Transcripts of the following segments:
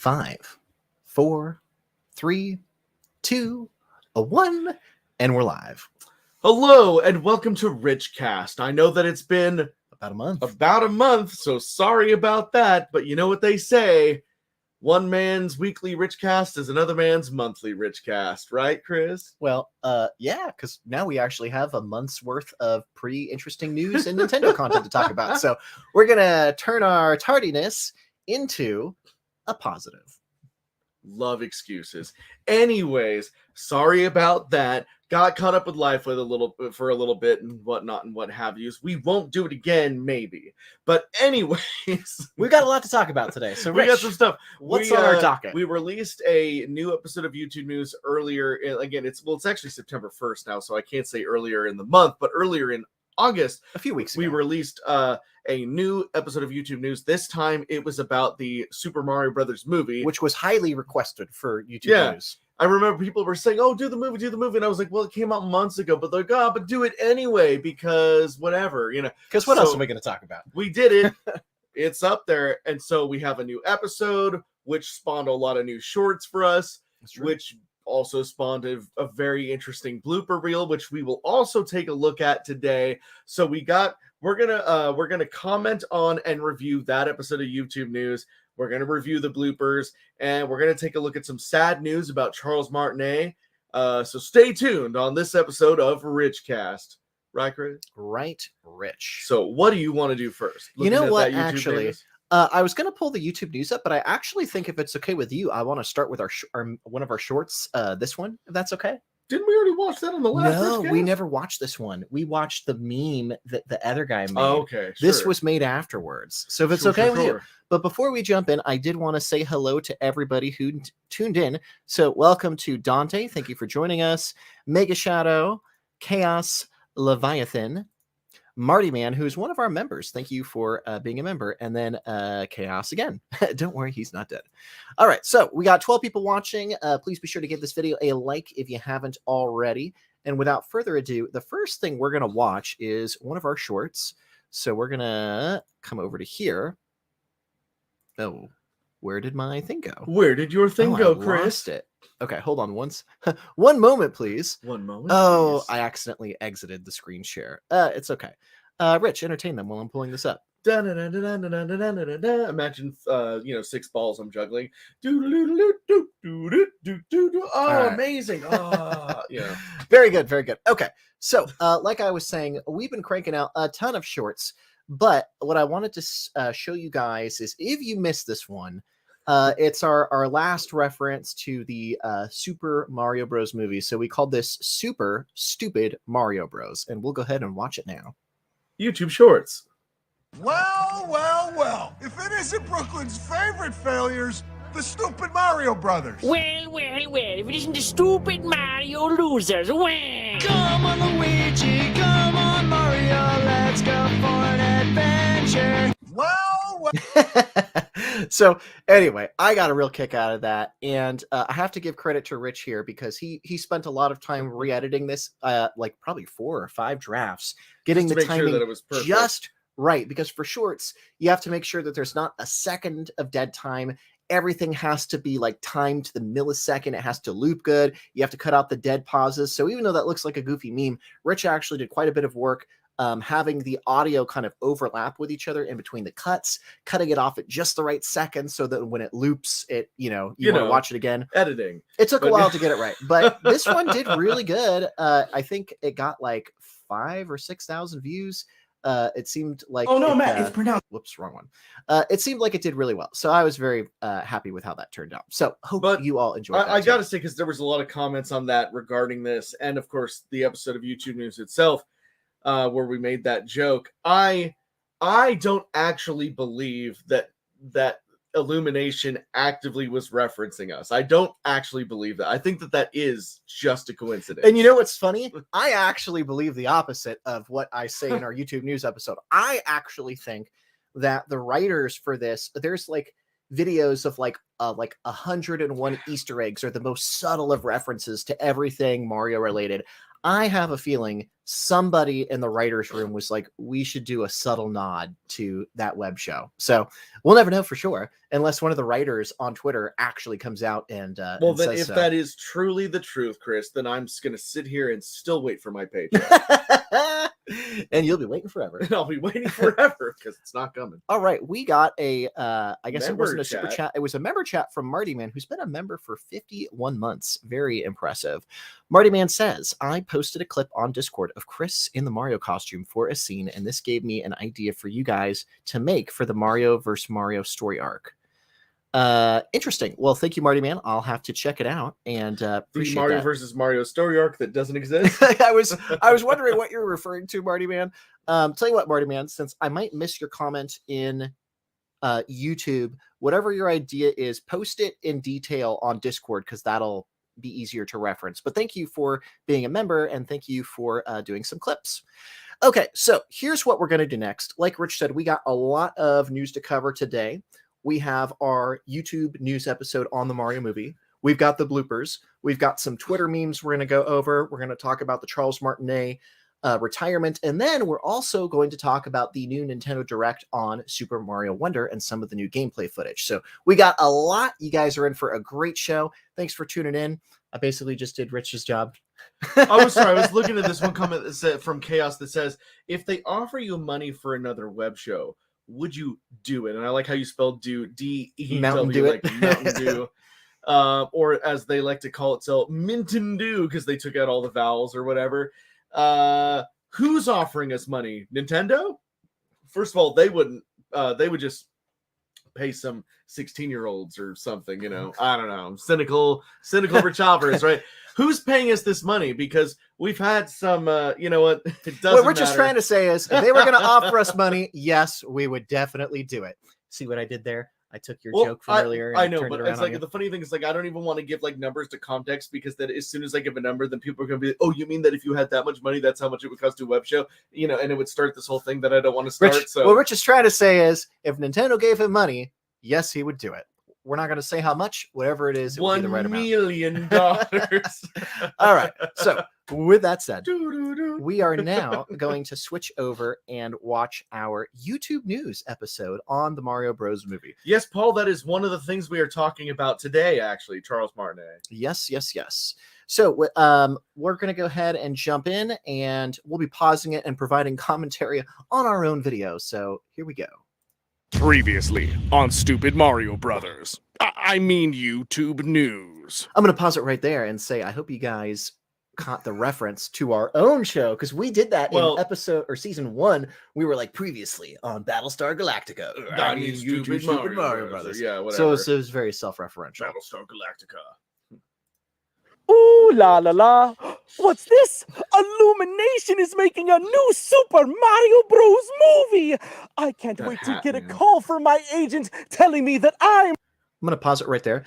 5, 4, 3, 2, 1, and we're live. Hello and welcome to RichCast. I know that it's been About a month, so sorry about that, but you know what they say, one man's weekly RichCast is another man's monthly RichCast, right, Chris? Well, yeah, because now we actually have a month's worth of pretty interesting news and Nintendo content to talk about. So we're gonna turn our tardiness into a positive. Love excuses. Anyways, sorry about that. Got caught up with life for a little bit and whatnot and what have yous. We won't do it again, maybe. But anyways, We've got a lot to talk about today. So we Rich, got some stuff. what's on our docket? We released a new episode of YouTube News earlier. Again, it's actually September 1st now, so I can't say earlier in the month, but earlier in August, A few weeks ago. we released a new episode of YouTube News. This time, it was about the Super Mario Brothers movie, which was highly requested for YouTube News. I remember people were saying, "Oh, do the movie," and I was like, "Well, it came out months ago," but they're like, "Oh, but do it anyway because whatever, you know." Because what else are we going to talk about? We did it. It's up there, and so we have a new episode, which spawned a lot of new shorts for us, which also spawned a very interesting blooper reel, which we will also take a look at today. So we're gonna comment on and review that episode of YouTube News. We're gonna review the bloopers, and we're gonna take a look at some sad news about Charles Martinet. So stay tuned on this episode of RichCast. Right, Chris? Right, Rich. So what do you want to do first? You know what, actually, I was going to pull the YouTube News up, but I actually think if it's okay with you, I want to start with our one of our shorts, this one, if that's okay. Didn't we already watch that on the last? No, RichCast? we never watched this one. We watched the meme that the other guy made. Oh, okay. Sure. This was made afterwards. So if it's okay with you. But before we jump in, I did want to say hello to everybody who tuned in. So welcome to Dante. Thank you for joining us. Mega Shadow, Chaos, Leviathan, Marty Man, who's one of our members. Thank you for being a member. And then Chaos again. Don't worry, he's not dead. All right, so we got 12 people watching. Please be sure to give this video a like if you haven't already. And without further ado, the first thing we're going to watch is one of our shorts. So we're going to come over to here. Oh, where did my thing go? Where did your thing go, I Chris? lost it. Okay, hold on one moment, please. One moment. Oh, please. I accidentally exited the screen share. It's okay. Rich, entertain them while I'm pulling this up. Imagine, 6 balls I'm juggling. Oh, right. Amazing. Oh, yeah. Very good, very good. Okay, so like I was saying, we've been cranking out a ton of shorts, but what I wanted to show you guys is if you missed this one, it's our last reference to the Super Mario Bros. Movie. So we called this Super Stupid Mario Bros. And we'll go ahead and watch it now. YouTube Shorts. Well. If it isn't Brooklyn's favorite failures, the stupid Mario Brothers. Well, if it isn't the stupid Mario losers, well. Come on, Luigi, come on, Mario, let's go for an adventure. Well. So anyway, I got a real kick out of that, and I have to give credit to Rich here because he spent a lot of time re-editing this, like probably 4 or 5 drafts, getting the timing that it was perfect. just right. Because for shorts, you have to make sure that there's not a second of dead time. Everything has to be like timed to the millisecond. It has to loop good. You have to cut out the dead pauses. So even though that looks like a goofy meme, Rich actually did quite a bit of work having the audio kind of overlap with each other in between the cuts, cutting it off at just the right second so that when it loops, it you want to watch it again. Editing. It took a while to get it right, but this one did really good. I think it got like 5,000 or 6,000 views. It seemed like It's pronounced. Whoops, wrong one. It seemed like it did really well, so I was very happy with how that turned out. So hope you all enjoyed. I gotta say, because there was a lot of comments on that regarding this, and of course the episode of YouTube News itself, where we made that joke. I don't actually believe that Illumination actively was referencing us. I don't actually believe that. I think that is just a coincidence. And you know what's funny? I actually believe the opposite of what I say in our YouTube News episode. I actually think that the writers for this, there's like videos of like 101 Easter eggs or the most subtle of references to everything Mario related. I have a feeling somebody in the writer's room was like, we should do a subtle nod to that web show. So we'll never know for sure unless one of the writers on Twitter actually comes out and well, and then says if so. that is truly the truth, Chris, then I'm just gonna sit here and still wait for my paycheck. And you'll be waiting forever. And I'll be waiting forever because it's not coming. All right, we got a I guess it wasn't a super Member chat. It was a member chat from Marty Man, who's been a member for 51 months. Very impressive. Marty Man says, I posted a clip on Discord of Chris in the Mario costume for a scene, and this gave me an idea for you guys to make for the Mario vs. Mario story arc. Interesting. Well, thank you, Marty Man. I'll have to check it out and The appreciate Mario that. versus Mario story arc that doesn't exist. I was wondering what you're referring to, Marty Man. Tell you what, Marty Man, since I might miss your comment in YouTube, whatever your idea is, post it in detail on Discord because that'll be easier to reference. But thank you for being a member and thank you for doing some clips. Okay, so here's what we're going to do next. Like Rich said, we got a lot of news to cover today. We have our YouTube news episode on the Mario movie. We've got the bloopers. We've got some Twitter memes we're going to go over. We're going to talk about the Charles Martinet retirement. And then we're also going to talk about the new Nintendo Direct on Super Mario Wonder and some of the new gameplay footage. So we got a lot. You guys are in for a great show. Thanks for tuning in. I basically just did Rich's job. I was looking at this one comment that said, from Chaos that says, if they offer you money for another web show, would you do it? And I like how you spelled do, D-E-W, Mountain Dew like it. Mountain Dew. Or as they like to call it, so Minton Dew, because they took out all the vowels or whatever. Who's offering us money? Nintendo? First of all, they wouldn't. They would just pay some 16-year-olds or something, you know. I don't know. Cynical RichAlvarez, right? Who's paying us this money? Because we've had some, you know what? It doesn't What we're just matter. trying to say is if they were going to offer us money, yes, we would definitely do it. See what I did there? I took your joke from earlier. And I know, turned but it around it's on like you. the funny thing is like I don't even want to give like numbers to context because that as soon as I give a number, then people are going to be like, oh, you mean that if you had that much money, that's how much it would cost to a web show, you know, and it would start this whole thing that I don't want to start. Rich, So what Rich is trying to say is if Nintendo gave him money, yes, he would do it. We're not going to say how much, whatever it is, it would be the right $1 amount. million. All right. So with that said, Doo-doo-doo. we are now going to switch over and watch our YouTube news episode on the Mario Bros. Movie. Yes, Paul, that is one of the things we are talking about today, actually, Charles Martinet. Yes. So we're going to go ahead and jump in, and we'll be pausing it and providing commentary on our own video. So here we go. Previously on Stupid Mario Brothers. I mean YouTube news. I'm going to pause it right there and say I hope you guys caught the reference to our own show because we did that in episode or season 1. We were like previously on Battlestar Galactica. I mean YouTube Mario Brothers. Yeah, whatever. So it was very self-referential. Battlestar Galactica. Ooh la la la. What's this? Illumination is making a new Super Mario Bros. Movie. I can't That wait to hat, get a man. call from my agent telling me that I'm I'm going to pause it right there.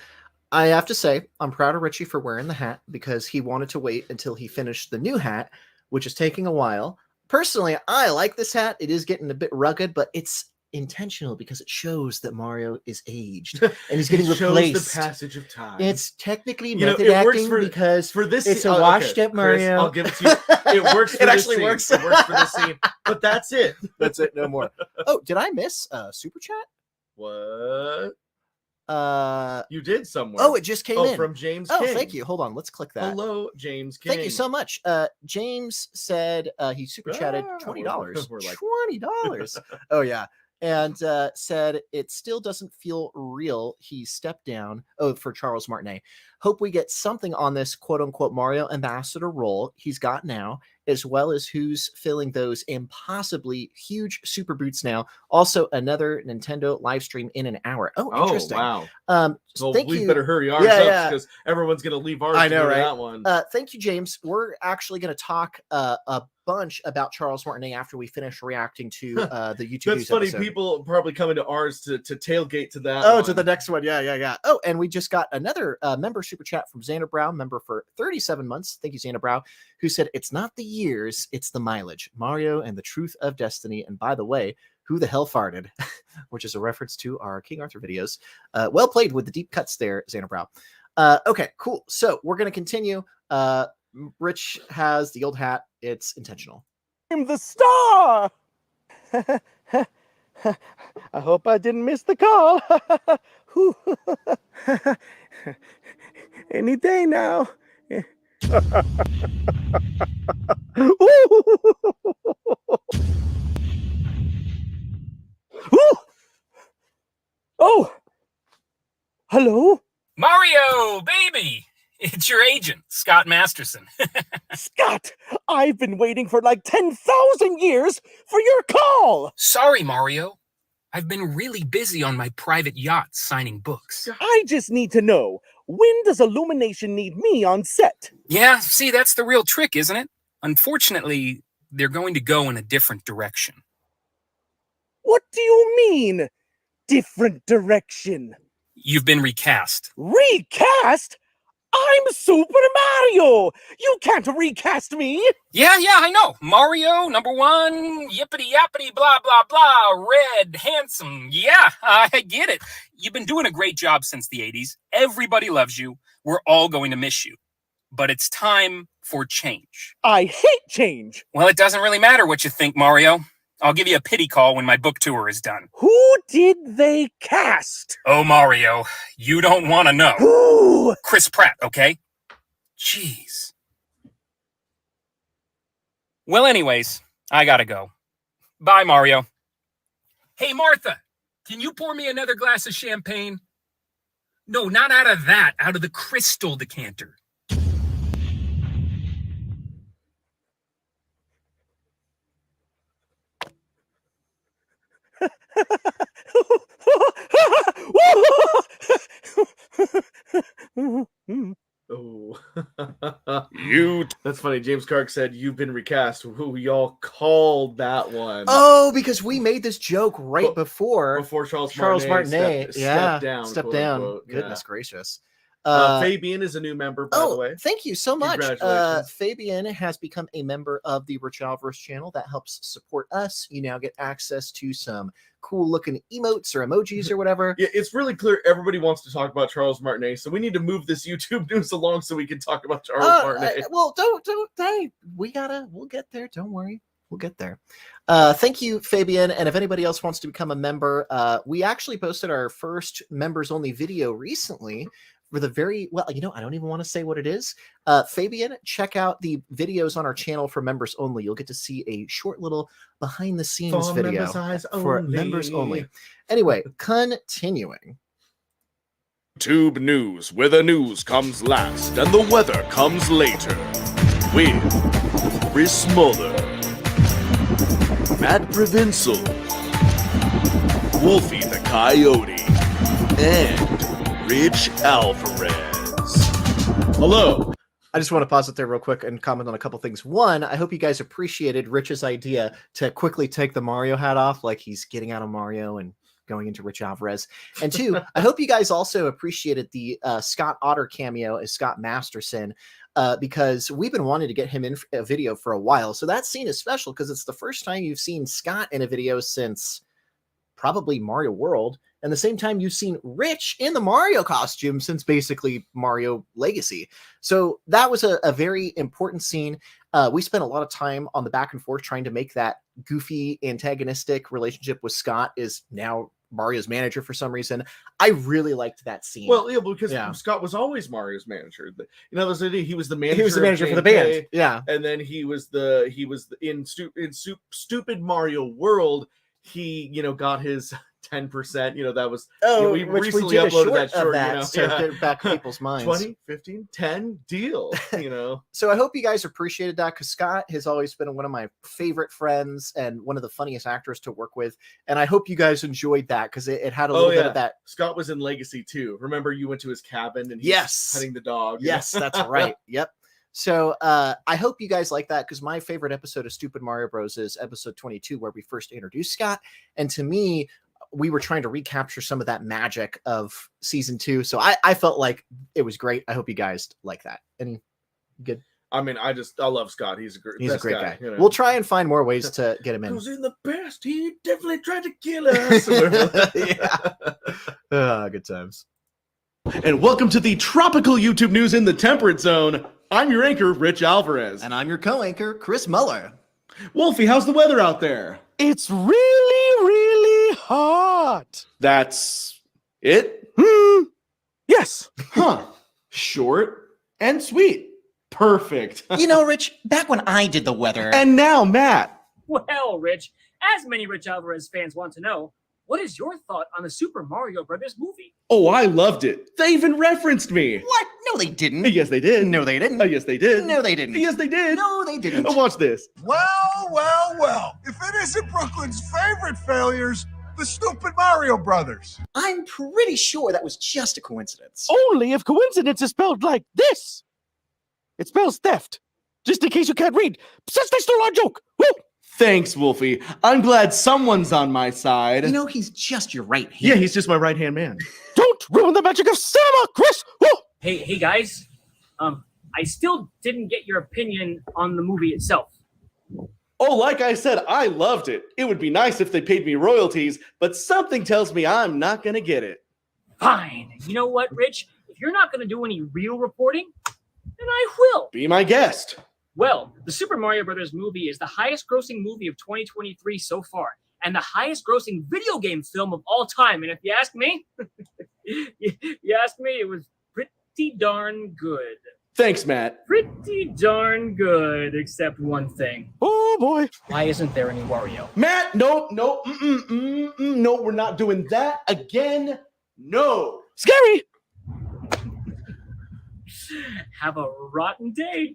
I have to say, I'm proud of Richie for wearing the hat because he wanted to wait until he finished the new hat, which is taking a while. Personally, I like this hat. It is getting a bit rugged, but it's intentional because it shows that Mario is aged and he's getting It shows replaced. the passage of time. It's technically You know, method it works acting because for this it's scene- a okay, washed-up Chris, Mario. I'll give it to you. It works for It this actually scene. works. It works for this scene. But that's it. That's it, no more. Oh, did I miss super chat? What? You did somewhere. Oh, it just came in. From James Oh, King. thank you. Hold on, let's click that. Hello, James King. Thank you so much. James said he super chatted $20. We're like- $20. Oh yeah. And said it still doesn't feel real. He stepped down. Oh, for Charles Martinet. Hope we get something on this quote unquote Mario ambassador role he's got now, as well as who's filling those impossibly huge super boots now. Also, another Nintendo live stream in an hour. Oh, interesting. wow. So thank we you. better hurry ours Yeah, up yeah. because everyone's going to leave ours I to know, go to right? that one. Thank you, James. We're actually going to talk a bunch about Charles Martinet after we finish reacting to the YouTube That's news funny. episode. People probably coming to ours to tailgate to that. Oh, one. to the next one. Yeah. Oh, and we just got another member super chat from Xander Brown, member for 37 months. Thank you, Xander Brown, who said, it's not the years, it's the mileage. Mario and the Truth of Destiny. And by the way, who the hell farted? Which is a reference to our King Arthur videos. Well played with the deep cuts there, Xander Brown. Okay, cool. So we're going to continue. Rich has the old hat. It's intentional. I'm the star! I hope I didn't miss the call. Any day now. Oh! Hello? Mario, baby! It's your agent, Scott Masterson. Scott! I've been waiting for like 10,000 years for your call! Sorry, Mario. I've been really busy on my private yacht signing books. I just need to know, when does Illumination need me on set? Yeah, see, that's the real trick, isn't it? Unfortunately, they're going to go in a different direction. What do you mean, different direction? You've been recast. Recast? I'm Super Mario! You can't recast me! Yeah, I know. Mario, #1, yippity-yappity, blah, blah, blah, red, handsome. Yeah, I get it. You've been doing a great job since the 80s. Everybody loves you. We're all going to miss you. But it's time for change. I hate change! Well, it doesn't really matter what you think, Mario. I'll give you a pity call when my book tour is done. Who did they cast? Oh, Mario, you don't want to know. Who? Chris Pratt, okay? Jeez. Well, anyways, I gotta go. Bye, Mario. Hey, Martha, can you pour me another glass of champagne? No, not out of that, out of the crystal decanter. Oh, That's funny. James Clark said you've been recast. Ooh, y'all called that one. Oh, because we made this joke right before Charles Martinet stepped down. Quote, Goodness gracious. Fabian is a new member, by the way. Thank you so much. Congratulations. Fabian has become a member of the RichAlvarez channel. That helps support us. You now get access to some cool looking emotes or emojis or whatever. Yeah, it's really clear everybody wants to talk about Charles Martinet, so we need to move this YouTube news along so we can talk about Charles Martinet. Well, don't. Hey, we'll get there. Don't worry. We'll get there. Thank you, Fabian. And if anybody else wants to become a member, we actually posted our first members only video recently. For the I don't even want to say what it is. Fabian, check out the videos on our channel for members only. You'll get to see a short little behind the scenes video for members only. Anyway, continuing. Tube News, where the news comes last and the weather comes later. With Chris Muller, Matt Provincial, Wolfie the Coyote, and Rich Alvarez. Hello. I just want to pause it there real quick and comment on a couple things. One, I hope you guys appreciated Rich's idea to quickly take the Mario hat off, like he's getting out of Mario and going into Rich Alvarez. And two, I hope you guys also appreciated the Scott Otter cameo as Scott Masterson, because we've been wanting to get him in a video for a while. So that scene is special because it's the first time you've seen Scott in a video since probably Mario World. And the same time you've seen Rich in the Mario costume since basically Mario Legacy. So that was a very important scene. We spent a lot of time on the back and forth trying to make that goofy antagonistic relationship with Scott is now Mario's manager for some reason. I really liked that scene. Well, yeah, because Scott was always Mario's manager. You know, he was the manager. He was the manager for the band. Yeah. And then he was in Stupid Mario World, he, got his 10%, that was we recently uploaded that short to get back people's minds. 20, 15, 10 deal, So I hope you guys appreciated that, because Scott has always been one of my favorite friends and one of the funniest actors to work with, and I hope you guys enjoyed that because it had a little bit of that. Scott was in Legacy too. Remember, you went to his cabin and he was petting the dog. Yes, that's right. Yep. So I hope you guys like that, because my favorite episode of Stupid Mario Bros. Is episode 22, where we first introduced Scott. And to me, we were trying to recapture some of that magic of season 2. So I felt like it was great. I hope you guys like that. Any good? I mean, I love Scott. He's a great guy. We'll try and find more ways to get him in. Because in the past, he definitely tried to kill us. Yeah. Good times. And welcome to the tropical YouTube news in the temperate zone. I'm your anchor, Rich Alvarez. And I'm your co-anchor, Chris Muller. Wolfie, how's the weather out there? It's really, really hot. That's it? Yes. Huh. Short and sweet. Perfect. You know, Rich, back when I did the weather. And now, Matt. Well, Rich, as many Rich Alvarez fans want to know, what is your thought on the Super Mario Brothers movie? Oh, I loved it. They even referenced me. What? No, they didn't. Yes, they did. No, they didn't. Yes, they did. No, they didn't. Yes, they did. No, they didn't. Watch this. Well. If it isn't Brooklyn's favorite failures, the stupid Mario Brothers. I'm pretty sure that was just a coincidence. Only if coincidence is spelled like this. It spells theft. Just in case you can't read. Since they stole our joke. Woo! Thanks, Wolfie. I'm glad someone's on my side. You know, he's just your right hand. Yeah, he's just my right-hand man. Don't ruin the magic of cinema, Chris! Woo! Hey guys, I still didn't get your opinion on the movie itself. Oh, like I said, I loved it. It would be nice if they paid me royalties, but something tells me I'm not going to get it. Fine. You know what, Rich? If you're not going to do any real reporting, then I will. Be my guest. Well, the Super Mario Brothers movie is the highest grossing movie of 2023 so far, and the highest grossing video game film of all time. And if you ask me, it was pretty darn good. Thanks, Matt. Pretty darn good, except one thing. Oh, boy. Why isn't there any Wario? Matt, no, we're not doing that again. No. Scary! Have a rotten day.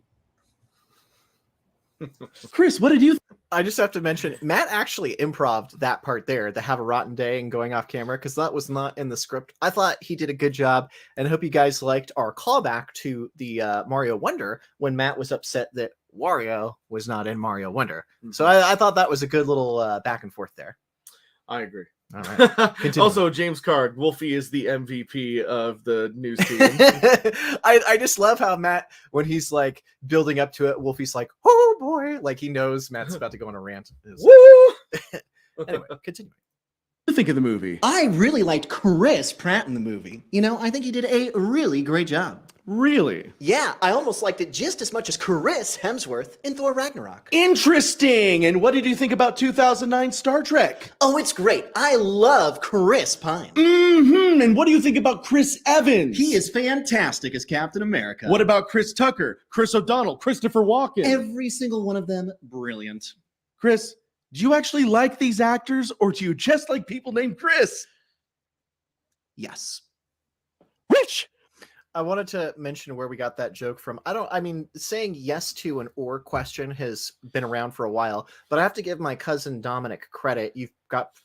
Chris, what did you I just have to mention, Matt actually improv'd that part there, the have a rotten day and going off camera, because that was not in the script. I thought he did a good job, and I hope you guys liked our callback to the Mario Wonder when Matt was upset that Wario was not in Mario Wonder. So I thought that was a good little back and forth there. I agree. All right. Also, James Card, Wolfie is the MVP of the news team. I just love how Matt, when he's like building up to it, Wolfie's like, oh boy, like he knows Matt's about to go on a rant. Woo! Anyway, continue. What do you think of the movie? I really liked Chris Pratt in the movie. You know, I think he did a really great job. Really? Yeah, I almost liked it just as much as Chris Hemsworth in Thor Ragnarok. Interesting. And what did you think about 2009 Star Trek? Oh, it's great. I love Chris Pine. And what do you think about Chris Evans? He is fantastic as Captain America. What about Chris Tucker, Chris O'Donnell, Christopher Walken? Every single one of them, brilliant. Chris, do you actually like these actors, or do you just like people named Chris? Yes. Rich! I wanted to mention where we got that joke from. I mean, saying yes to an or question has been around for a while, but I have to give my cousin Dominic credit. You've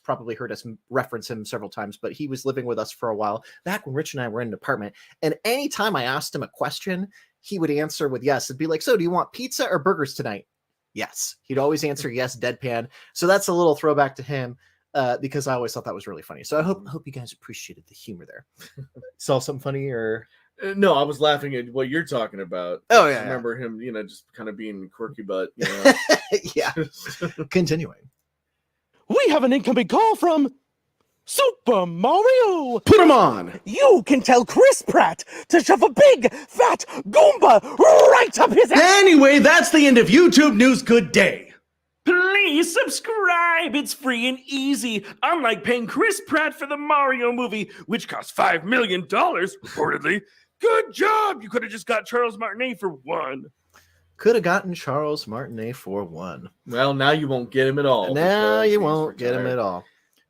probably heard us reference him several times, but he was living with us for a while back when Rich and I were in an apartment. And anytime I asked him a question, he would answer with yes. It'd be like, so do you want pizza or burgers tonight? Yes. He'd always answer yes, deadpan. So that's a little throwback to him. Because I always thought that was really funny. So I hope you guys appreciated the humor there. Saw something funny or... No, I was laughing at what you're talking about. Oh, yeah. I remember him, just kind of being quirky, but, yeah. Continuing. We have an incoming call from Super Mario. Put him on. You can tell Chris Pratt to shove a big, fat Goomba right up his ass. Anyway, that's the end of YouTube News. Good day. Please subscribe. It's free and easy. Unlike paying Chris Pratt for the Mario movie, which cost $5 million, reportedly. Good job. You could have just got Charles Martinet for one. Could have gotten Charles Martinet for one. Well, now you won't get him at all. Now you won't get him at all.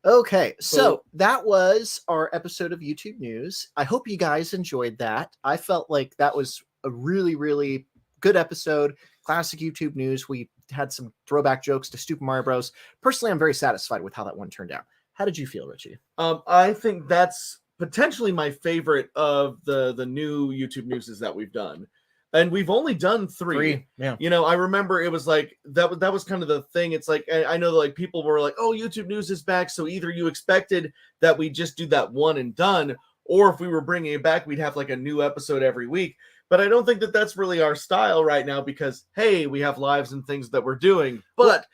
Okay, so that was our episode of YouTube News. I hope you guys enjoyed that. I felt like that was a really, really good episode. Classic YouTube News. We had some throwback jokes to Super Mario Bros. Personally, I'm very satisfied with how that one turned out. How did you feel, Richie? I think that's potentially my favorite of the new YouTube Newses that we've done. And we've only done three. Yeah. I remember it was like that was kind of the thing. It's like I know like people were like, "Oh, YouTube News is back." So either you expected that we just do that one and done, or if we were bringing it back, we'd have like a new episode every week. But I don't think that that's really our style right now because, hey, we have lives and things that we're doing. But,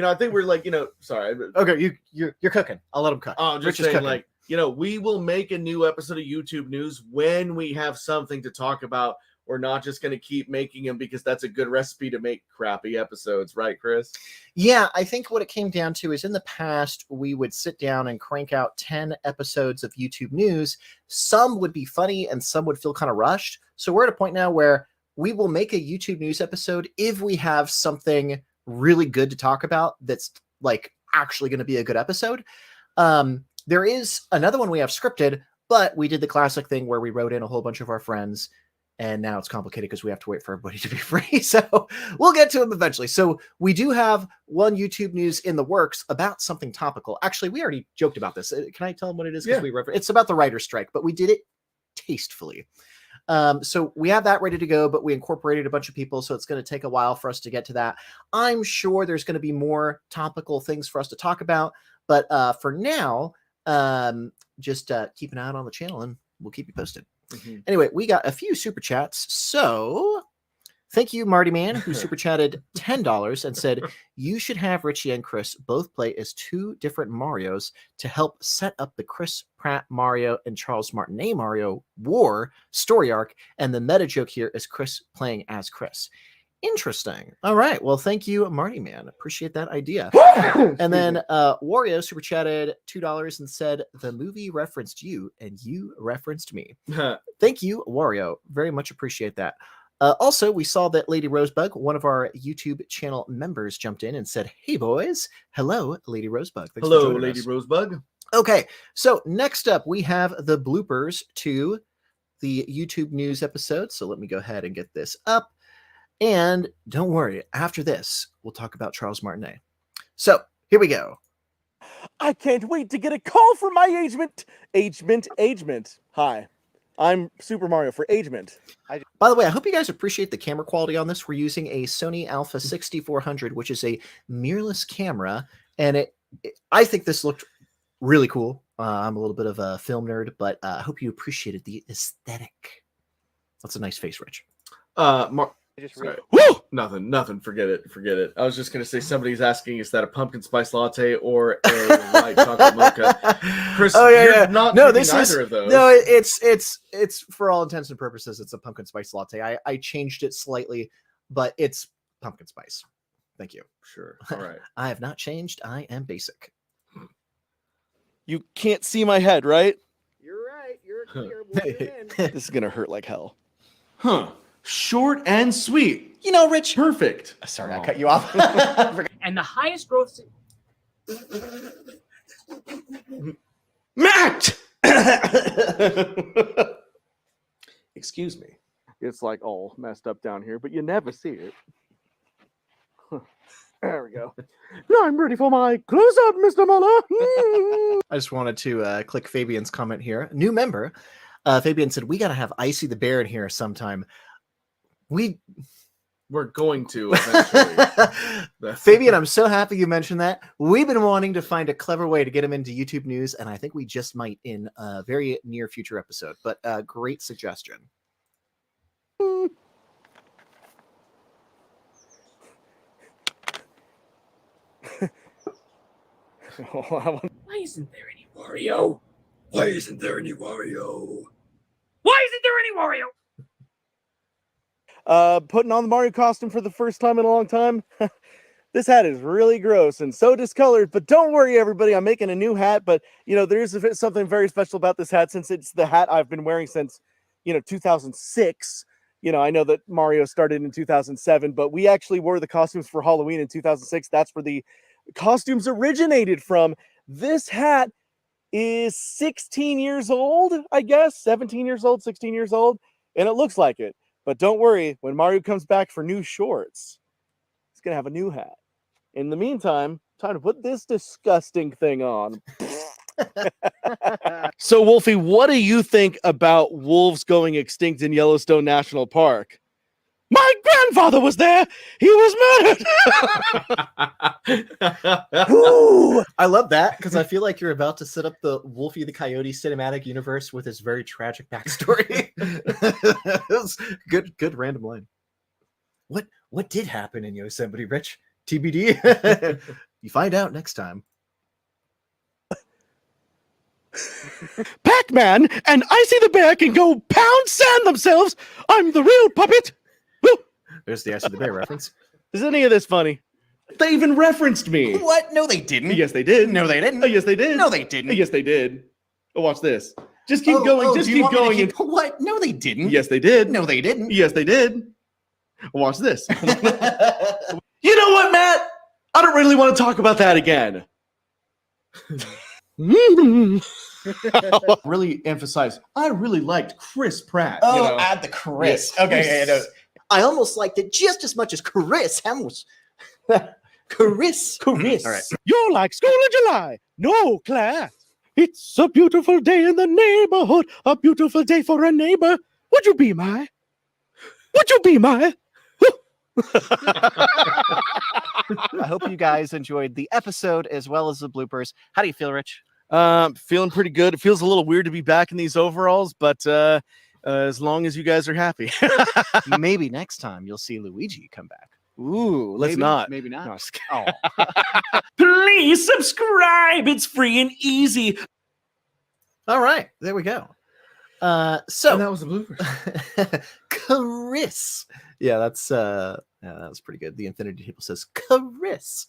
I think we're like, sorry. Okay, you're cooking. I'll let him cook. Oh, just saying, like, we will make a new episode of YouTube News when we have something to talk about We're not just going to keep making them because that's a good recipe to make crappy episodes, right, Chris? Yeah, I think what it came down to is in the past, we would sit down and crank out 10 episodes of YouTube news. Some would be funny and some would feel kind of rushed. So we're at a point now where we will make a YouTube news episode if we have something really good to talk about that's like actually going to be a good episode. There is another one we have scripted, but we did the classic thing where we wrote in a whole bunch of our friends. And now it's complicated because we have to wait for everybody to be free. So we'll get to them eventually. So we do have one YouTube news in the works about something topical. Actually, we already joked about this. Can I tell them what it is? Yeah. It's about the writer's strike, but we did it tastefully. So we have that ready to go, but we incorporated a bunch of people. So it's going to take a while for us to get to that. I'm sure there's going to be more topical things for us to talk about. But for now, just keep an eye out on the channel and we'll keep you posted. Mm-hmm. Anyway, we got a few super chats. So thank you, Marty Man, who super chatted $10 and said, you should have Richie and Chris both play as two different Marios to help set up the Chris Pratt Mario and Charles Martinet Mario war story arc. And the meta joke here is Chris playing as Chris. Interesting. All right. Well, thank you, Marty Man. Appreciate that idea. And then Wario super chatted $2 and said, the movie referenced you and you referenced me. Thank you, Wario. Very much appreciate that. Also, we saw that Lady Rosebug, one of our YouTube channel members, jumped in and said, hey, boys. Hello, Lady Rosebug. Thanks Hello, for joining Lady us. Rosebug. Okay. So next up, we have the bloopers to the YouTube news episode. So let me go ahead and get this up. And don't worry, after this, we'll talk about Charles Martinet. So here we go. I can't wait to get a call from my agement. Agement. Hi, I'm Super Mario for Agement. By the way, I hope you guys appreciate the camera quality on this. We're using a Sony Alpha 6400, which is a mirrorless camera. And I think this looked really cool. I'm a little bit of a film nerd, but I hope you appreciated the aesthetic. That's a nice face, Rich. Sorry. Woo! Nothing. Forget it. I was just gonna say somebody's asking, is that a pumpkin spice latte or a white chocolate mocha? Chris, you're not drinking either of those. No, it's for all intents and purposes, it's a pumpkin spice latte. I changed it slightly, but it's pumpkin spice. Thank you. Sure. All right. I have not changed. I am basic. You can't see my head, right? You're right. You're clear. This is gonna hurt like hell. Huh. Short and sweet. You know, Rich. Perfect. Sorry, I cut you off. And the highest growth. Matt! Excuse me. It's like all messed up down here, but you never see it. There we go. I'm ready for my close-up, Mr. Muller. I just wanted to click Fabian's comment here. New member. Fabian said, we got to have Icy the Bear in here sometime. We're going to eventually. Fabian, I'm so happy you mentioned that. We've been wanting to find a clever way to get him into YouTube news, and I think we just might in a very near future episode. But great suggestion. Why isn't there any Wario? Why isn't there any Wario? Why isn't there any Wario? Putting on the Mario costume for the first time in a long time. This hat is really gross and so discolored, but don't worry, everybody. I'm making a new hat, but there is something very special about this hat since it's the hat I've been wearing since 2006. I know that Mario started in 2007, but we actually wore the costumes for Halloween in 2006. That's where the costumes originated from. This hat is 16 years old, I guess, 17 years old, 16 years old, and it looks like it. But don't worry, when Mario comes back for new shorts, he's going to have a new hat. In the meantime, time to put this disgusting thing on. So, Wolfie, what do you think about wolves going extinct in Yellowstone National Park? My grandfather was there. He was murdered. Ooh, I love that because I feel like you're about to set up the Wolfie the Coyote cinematic universe with his very tragic backstory. Good random line. What did happen in Yosemite, Rich? TBD. You find out next time. Pac-Man and Icy the Bear can go pound sand themselves. I'm the real puppet. Woo! There's the Ice of the Bear reference. Is any of this funny? They even referenced me. What? No, they didn't. Yes, they did. No, they didn't. Oh, yes, they did. No, they didn't. Yes, they did. Oh, watch this. Just keep going. Just do you keep want me to going. What? No, they didn't. Yes, they did. No, they didn't. Yes, they did. Watch this. You You know what, Matt? I don't really want to talk about that again. Really emphasize. I really liked Chris Pratt. Oh, you know? add the Chris. Yeah. Okay, yeah, no. I almost liked it just as much as Chris Hemsworth. Chris. All right. You're like school in July. No class. It's a beautiful day in the neighborhood. A beautiful day for a neighbor. Would you be my? Would you be my? I hope you guys enjoyed the episode as well as the bloopers. How do you feel, Rich? Feeling pretty good. It feels a little weird to be back in these overalls, but as long as you guys are happy. Maybe next time you'll see Luigi come back. Ooh, let's Maybe, not. Maybe not. No, I'm just kidding. Oh. Please subscribe. It's free and easy. All right, there we go. And So that was a blooper. Chris. Yeah, that was pretty good. The Infinity Table says Chris.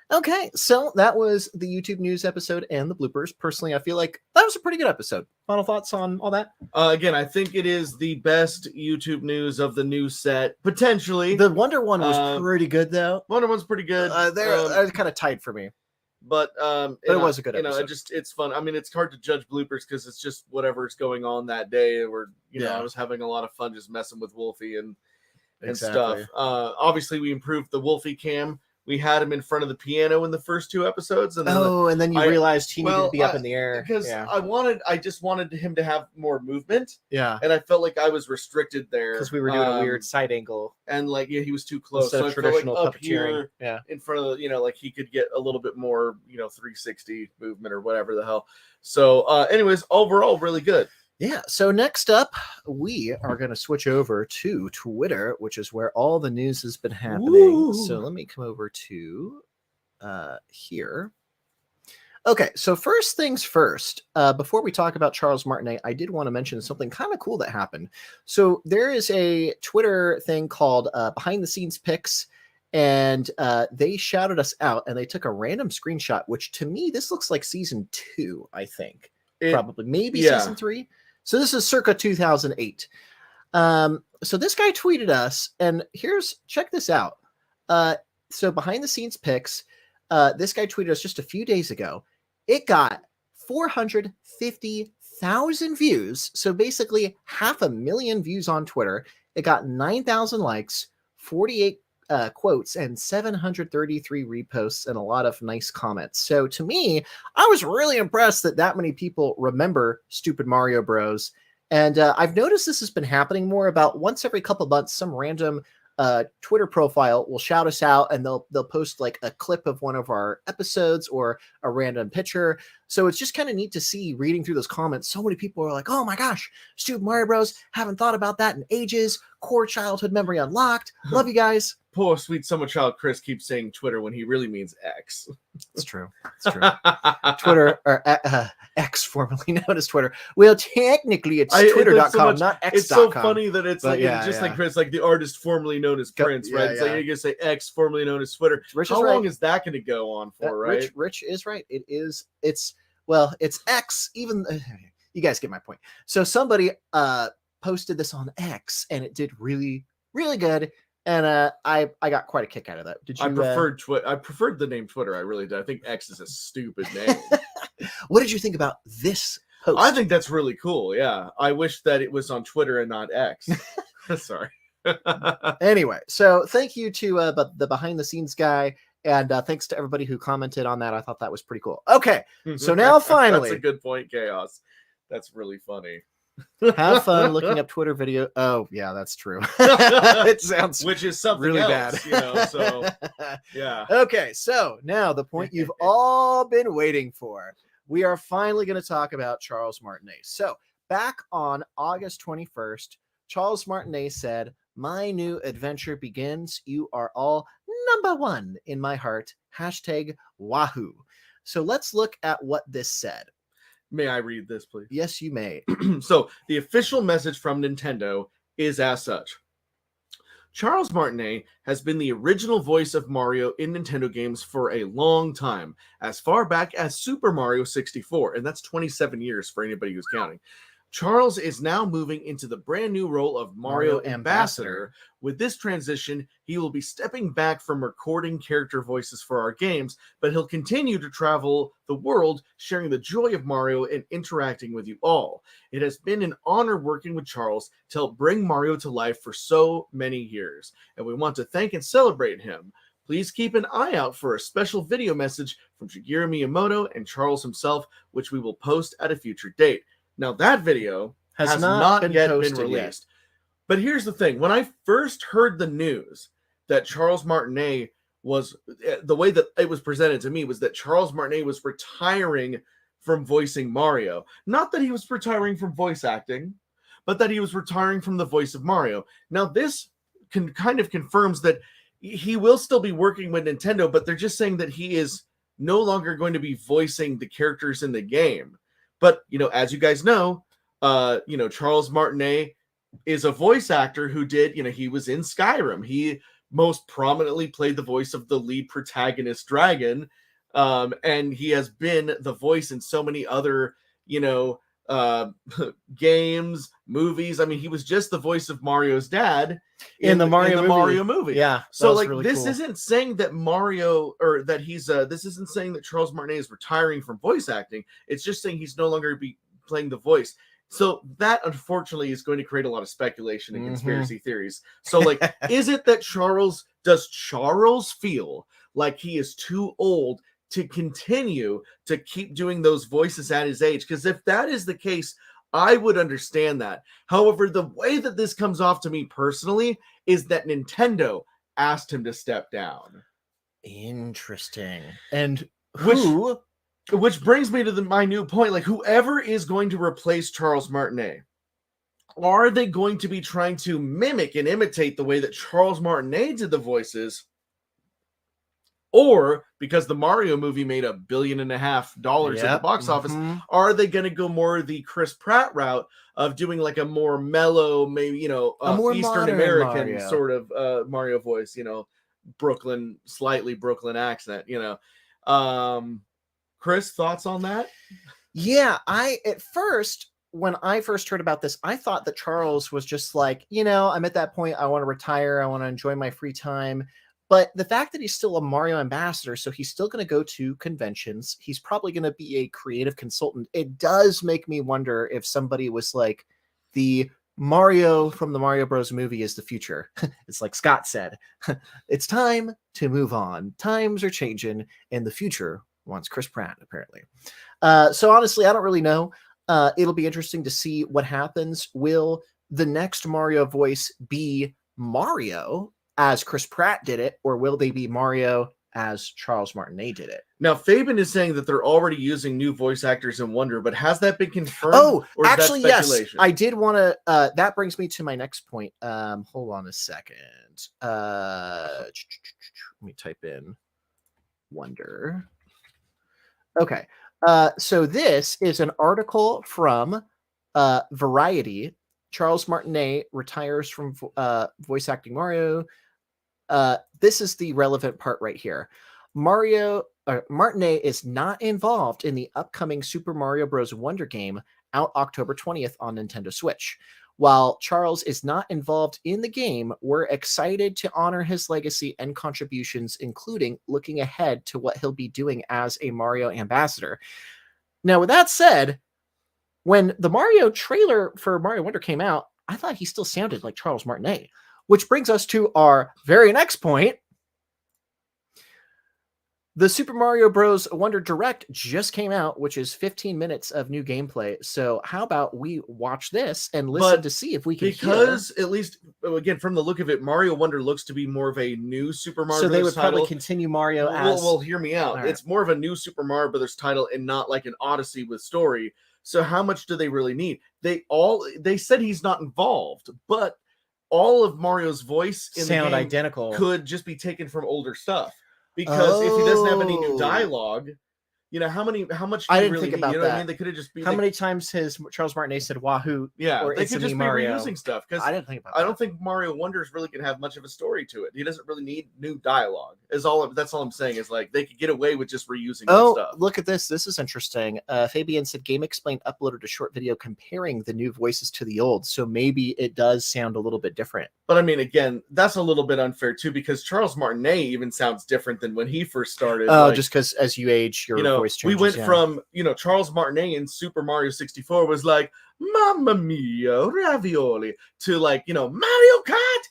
Okay, so that was the YouTube news episode and the bloopers. Personally, I feel like that was a pretty good episode. Final thoughts on all that? Again, I think it is the best YouTube news of the new set, potentially. The Wonder one was pretty good, though. Wonder One's pretty good. They're kind of tight for me. But it was a good episode. It's fun. I mean, it's hard to judge bloopers because it's just whatever's going on that day. Or I was having a lot of fun just messing with Wolfie and stuff. Obviously, we improved the Wolfie cam. We had him in front of the piano in the first two episodes, and then and then you realized he needed to be up in the air because I just wanted him to have more movement. Yeah, and I felt like I was restricted there because we were doing a weird side angle, and he was too close. Instead so of I felt like traditional up puppeteering. here, in front of like he could get a little bit more 360 movement or whatever the hell. So, anyways, overall, really good. Yeah. So next up, we are going to switch over to Twitter, which is where all the news has been happening. Ooh. So let me come over to here. Okay. So first things first, before we talk about Charles Martinet, I did want to mention something kind of cool that happened. So there is a Twitter thing called Behind the Scenes Pics. And they shouted us out and they took a random screenshot, which to me, this looks like season 2, I think. Probably, maybe season 3. So this is circa 2008. So this guy tweeted us, and check this out. So behind the scenes pics, this guy tweeted us just a few days ago. It got 450,000 views. So basically 500,000 views on Twitter. It got 9,000 likes, 48 quotes, and 733 reposts, and a lot of nice comments. So to me, I was really impressed that many people remember Stupid Mario Bros. And I've noticed this has been happening more. About once every couple of months, some random Twitter profile will shout us out, and they'll post like a clip of one of our episodes or a random picture. So it's just kind of neat to see, reading through those comments. So many people are like, "Oh my gosh, Stupid Mario Bros. Haven't thought about that in ages. Core childhood memory unlocked. Love you guys." Poor sweet summer child Chris keeps saying Twitter when he really means X. It's true. It's true. Twitter, or X, formerly known as Twitter. Well, technically, it's Twitter.com, not X.com. It's so funny that it's But like Chris, like the artist formerly known as Prince, right? It's like you can say X, formerly known as Twitter. Rich How is long right. is that going to go on for, right? Rich is right. It's X. Even you guys get my point. So somebody posted this on X, and it did really, really good. And I got quite a kick out of that. Did you? I preferred the name Twitter. I really did. I think X is a stupid name. What did you think about this post? I think that's really cool. Yeah, I wish that it was on Twitter and not X. Sorry. Anyway, so thank you to the behind the scenes guy, and thanks to everybody who commented on that. I thought that was pretty cool. Okay, so now finally, that's a good point, Chaos. That's really funny. Have fun looking up Twitter video. Oh, yeah, that's true. It sounds which is something really else, bad. So yeah. Okay, so now the point you've all been waiting for. We are finally going to talk about Charles Martinet. So back on August 21st, Charles Martinet said, "My new adventure begins. You are all number one in my heart. #Wahoo." So let's look at what this said. May I read this, please? Yes, you may. So, the official message from Nintendo is as such. Charles Martinet has been the original voice of Mario in Nintendo games for a long time, as far back as Super Mario 64, and that's 27 years for anybody who's counting. Charles is now moving into the brand new role of Mario Ambassador. With this transition, he will be stepping back from recording character voices for our games, but he'll continue to travel the world, sharing the joy of Mario and interacting with you all. It has been an honor working with Charles to help bring Mario to life for so many years, and we want to thank and celebrate him. Please keep an eye out for a special video message from Shigeru Miyamoto and Charles himself, which we will post at a future date. Now, that video has not yet been released. But here's the thing. When I first heard the news that Charles Martinet was, the way that it was presented to me was that Charles Martinet was retiring from voicing Mario. Not that he was retiring from voice acting, but that he was retiring from the voice of Mario. Now, this kind of confirms that he will still be working with Nintendo, but they're just saying that he is no longer going to be voicing the characters in the game. But, as you guys know, Charles Martinet is a voice actor who did, he was in Skyrim. He most prominently played the voice of the lead protagonist, Dragon. And he has been the voice in so many other, games, movies. I mean, he was just the voice of Mario's dad in the Mario movie. Yeah. So really this cool. Isn't saying that Mario or that he's this isn't saying that Charles Martinet is retiring from voice acting. It's just saying he's no longer be playing the voice. So that unfortunately is going to create a lot of speculation and conspiracy theories. So is it that does Charles feel like he is too old to continue to keep doing those voices at his age? Because if that is the case, I would understand that. However, the way that this comes off to me personally is that Nintendo asked him to step down. Interesting. And which brings me to my new point. Like, whoever is going to replace Charles Martinet, are they going to be trying to mimic and imitate the way that Charles Martinet did the voices? Or because the Mario movie made $1.5 billion at the box office, are they going to go more the Chris Pratt route of doing like a more mellow, maybe, a more Eastern American Mario. Sort of Mario voice, slightly Brooklyn accent, Chris, thoughts on that? Yeah, when I first heard about this, I thought that Charles was just like, I'm at that point, I want to retire, I want to enjoy my free time. But the fact that he's still a Mario ambassador, so he's still going to go to conventions, he's probably going to be a creative consultant. It does make me wonder if somebody was like, the Mario from the Mario Bros. Movie is the future. It's like Scott said, it's time to move on. Times are changing, and the future wants Chris Pratt, apparently. So honestly, I don't really know. It'll be interesting to see what happens. Will the next Mario voice be Mario as Chris Pratt did it, or will they be Mario as Charles Martinet did it? Now, Fabian is saying that they're already using new voice actors in Wonder, but has that been confirmed? Oh, or actually, yes. I did want to. That brings me to my next point. Hold on a second. Let me type in Wonder. Okay. So this is an article from Variety. Charles Martinet retires from voice acting Mario. This is the relevant part right here. Martinet is not involved in the upcoming Super Mario Bros. Wonder game out October 20th on Nintendo Switch. While Charles is not involved in the game, we're excited to honor his legacy and contributions, including looking ahead to what he'll be doing as a Mario ambassador. Now, with that said, when the Mario trailer for Mario Wonder came out, I thought he still sounded like Charles Martinet, which brings us to our very next point. The Super Mario Bros. Wonder Direct just came out, which is 15 minutes of new gameplay. So how about we watch this and listen to see if we can Because at least, again, from the look of it, Mario Wonder looks to be more of a new Super Mario Bros. So they would title. Probably continue Mario as... Well, hear me out. Right. It's more of a new Super Mario Brothers title and not like an Odyssey with story. So how much do they really need? They said he's not involved, but all of Mario's voice in sound the game identical could just be taken from older stuff. Because if he doesn't have any new dialogue, you know, how much do I you didn't really think need? about You know what I that. mean? They could have just been How many times has Charles Martinet said "Wahoo"? Yeah, or they "It's could a just me, be Mario"? reusing stuff because I didn't think about I that. don't think Mario Wonders really can have much of a story to it. He doesn't really need new dialogue. That's all I'm saying is like they could get away with just reusing old stuff. Look at this. This is interesting. Fabian said Game Explain uploaded a short video comparing the new voices to the old, so maybe it does sound a little bit different. But I mean, again, that's a little bit unfair too because Charles Martinet even sounds different than when he first started. Oh, just because as you age, your voice changes. We went from Charles Martinet in Super Mario 64 was like Mamma Mia ravioli to like Mario Kart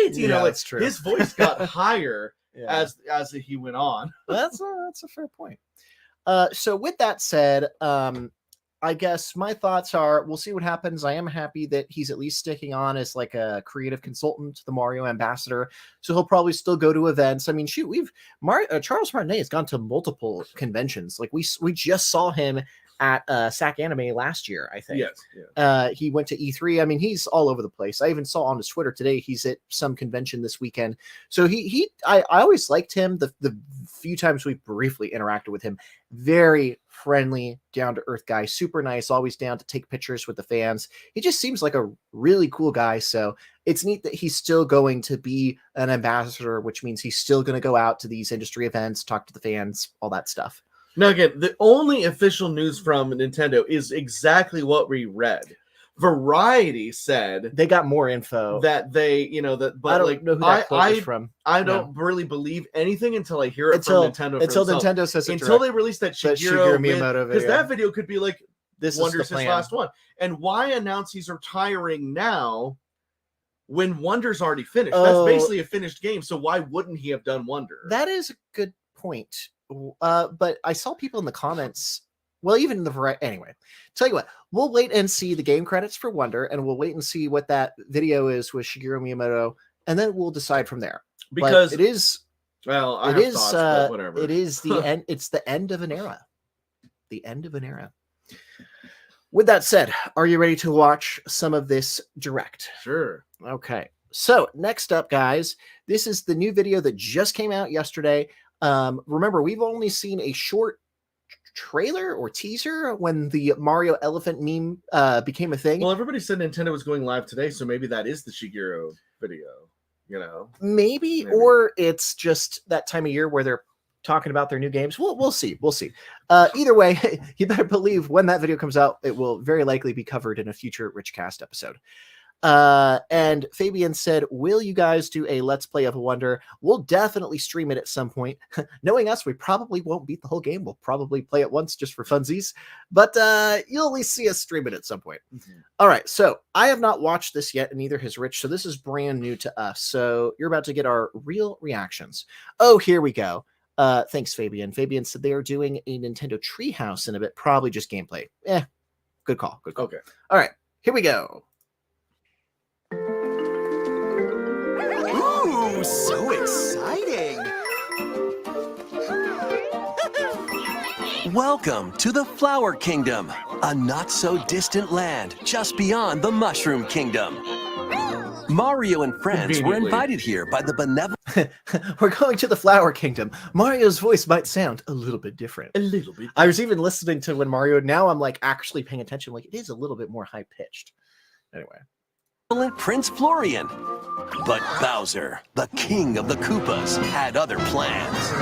8. That's true. His voice got higher as he went on. That's a fair point. So with that said, I guess my thoughts are we'll see what happens. I am happy that he's at least sticking on as like a creative consultant to the Mario ambassador. So he'll probably still go to events. I mean, shoot, Charles Martinet has gone to multiple conventions. Like we just saw him at SAC Anime last year, I think. Yes. Yeah. He went to E3. I mean, he's all over the place. I even saw on his Twitter today he's at some convention this weekend. So I always liked him. The few times we briefly interacted with him, very friendly, down to earth guy, super nice, always down to take pictures with the fans. He just seems like a really cool guy. So it's neat that he's still going to be an ambassador, which means he's still going to go out to these industry events, talk to the fans, all that stuff. Now, again, the only official news from Nintendo is exactly what we read. Variety said they got more info that they, but I don't know who that quote is from. I don't really believe anything until I hear it from Nintendo. Until Nintendo says it until they release that Shigeru Miyamoto video, because that video could be like this Wonder's is the his plan. last one. And why announce he's retiring now when Wonder's already finished? That's basically a finished game. So why wouldn't he have done Wonder? That is a good point. But I saw people in the comments. Well, even in the variety. Anyway, tell you what, we'll wait and see the game credits for Wonder, and we'll wait and see what that video is with Shigeru Miyamoto, and then we'll decide from there. Because but it is. Well, I have thoughts, but whatever. It is the end. It's the end of an era. The end of an era. With that said, are you ready to watch some of this direct? Sure. Okay. So next up, guys, this is the new video that just came out yesterday. Remember, we've only seen a short trailer or teaser when the Mario elephant meme became a thing. Well, everybody said Nintendo was going live today, so maybe that is the Shigeru video, Maybe, or it's just that time of year where they're talking about their new games. We'll see. Either way, you better believe when that video comes out, it will very likely be covered in a future Richcast episode. And Fabian said, will you guys do a Let's Play of Wonder? We'll definitely stream it at some point. Knowing us, we probably won't beat the whole game. We'll probably play it once just for funsies, but you'll at least see us stream it at some point. Mm-hmm. All right, so I have not watched this yet, and neither has Rich, so this is brand new to us. So you're about to get our real reactions. Oh, here we go. Thanks, Fabian. Fabian said they are doing a Nintendo Treehouse in a bit, probably just gameplay. Good call. Okay. All right, here we go. Ooh, so exciting! Welcome to the Flower Kingdom, a not-so-distant land just beyond the Mushroom Kingdom. Mario and friends were invited here by the benevolent... We're going to the Flower Kingdom. Mario's voice might sound a little bit different. A little bit. I was even listening to when Mario... Now I'm like actually paying attention. Like it is a little bit more high-pitched. Anyway. Prince Florian. But Bowser, the king of the Koopas, had other plans.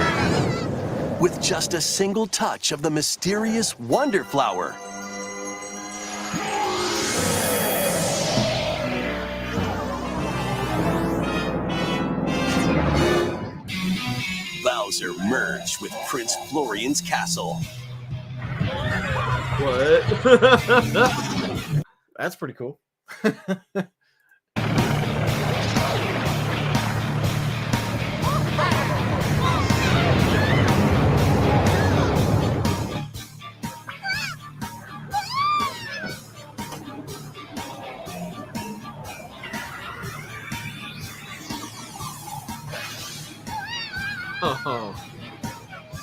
With just a single touch of the mysterious Wonder Flower, Bowser merged with Prince Florian's castle. What? That's pretty cool. Oh.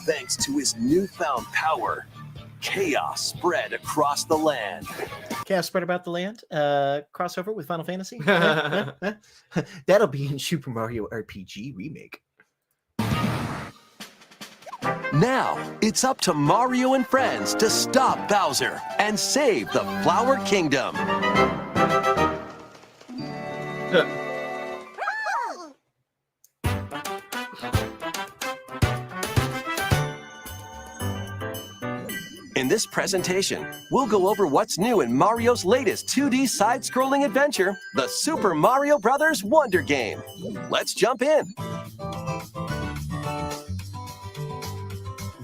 Thanks to his newfound power, chaos spread across the land. Chaos spread about the land? Crossover with Final Fantasy? That'll be in Super Mario RPG Remake. Now, it's up to Mario and friends to stop Bowser and save the Flower Kingdom. In this presentation, we'll go over what's new in Mario's latest 2D side-scrolling adventure, the Super Mario Bros. Wonder Game. Let's jump in.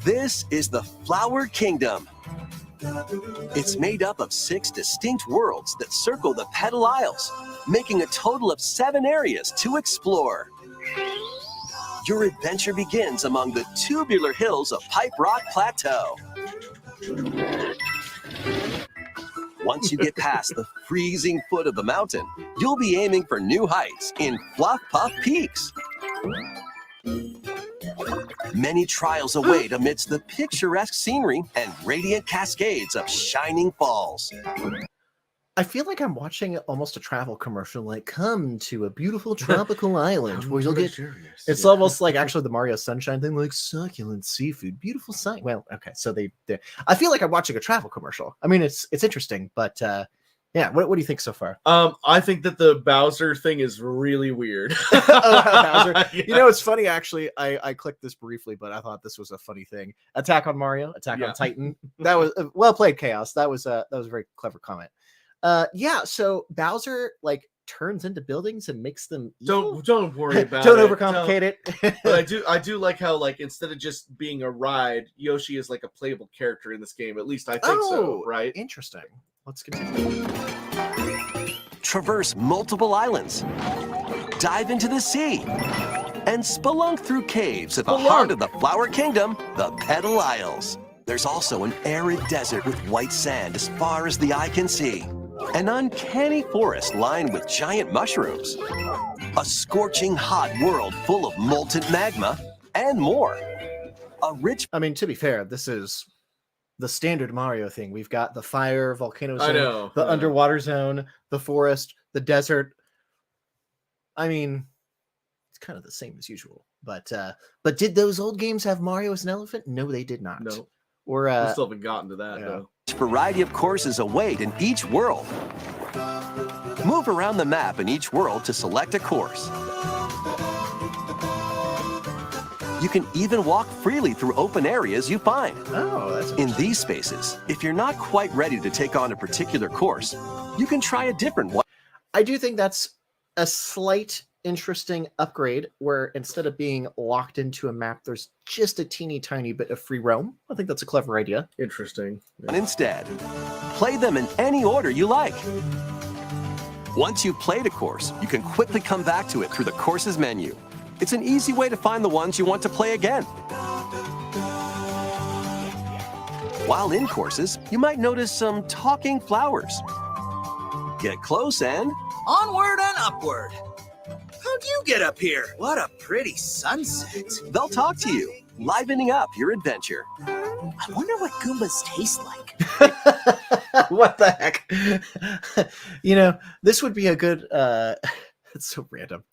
This is the Flower Kingdom. It's made up of 6 distinct worlds that circle the Petal Isles, making a total of 7 areas to explore. Your adventure begins among the tubular hills of Pipe Rock Plateau. Once you get past the freezing foot of the mountain, you'll be aiming for new heights in Fluff Puff Peaks. Many trials await amidst the picturesque scenery and radiant cascades of shining falls. I feel like I'm watching almost a travel commercial, like, come to a beautiful tropical island where you'll get... It's almost like actually the Mario Sunshine thing, like succulent seafood, beautiful sight. Well, okay, so they I feel like I'm watching a travel commercial. I mean, it's interesting, but yeah, what do you think so far? I think that the Bowser thing is really weird. Bowser. Yeah. You know, it's funny, actually, I clicked this briefly, but I thought this was a funny thing. Attack on Mario, Attack on Titan. That was well played, Chaos. That was a very clever comment. Yeah, so Bowser like turns into buildings and makes them evil? Don't worry about don't it. overcomplicate it. But I do like how, like, instead of just being a ride, Yoshi is like a playable character in this game. At least I think so, right? Interesting. Let's continue. Traverse multiple islands, dive into the sea, and spelunk through caves at the heart of the Flower Kingdom, the Petal Isles. There's also an arid desert with white sand as far as the eye can see, an uncanny forest lined with giant mushrooms, a scorching hot world full of molten magma, and more. I mean, to be fair, this is the standard Mario thing. We've got the fire, volcano zone, the underwater zone, the forest, the desert. I mean, it's kind of the same as usual. But did those old games have Mario as an elephant? No, they did not. No. Or we still haven't gotten to that though. A variety of courses await in each world. Move around the map in each world to select a course. You can even walk freely through open areas you find. Oh, that's in these spaces, if you're not quite ready to take on a particular course, you can try a different one. I do think that's a slight interesting upgrade where instead of being locked into a map, there's just a teeny tiny bit of free roam. I think that's a clever idea. Interesting. And instead, play them in any order you like. Once you've played a course, you can quickly come back to it through the courses menu. It's an easy way to find the ones you want to play again. While in courses, you might notice some talking flowers. Get close and... onward and upward. How'd you get up here? What a pretty sunset. They'll talk to you, livening up your adventure. I wonder what Goombas taste like. What the heck? You know, this would be a good... it's so random.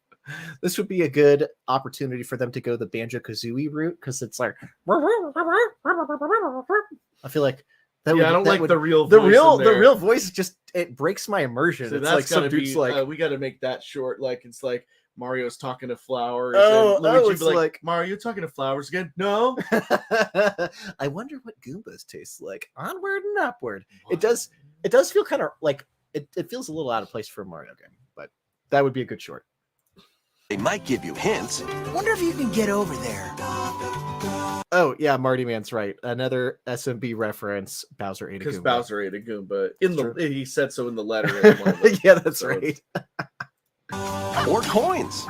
This would be a good opportunity for them to go the Banjo-Kazooie route, because it's like... I feel like... I don't like the real voice. The real voice just, it breaks my immersion. So it's that's like some gotta dude's be, like... we got to make that short. Like, it's like Mario's talking to flowers. Oh, and Luigi it's be like, Mario, talking to flowers again? No. I wonder what Goombas taste like. Onward and upward. What? It does feel kind of like it feels a little out of place for a Mario game, but that would be a good short. They might give you hints. Wonder if you can get over there. Oh yeah, Marty Man's right. Another SMB reference. Bowser ate a Goomba. Because Bowser ate a Goomba. He said so in the letter. Yeah, that's right. Or coins.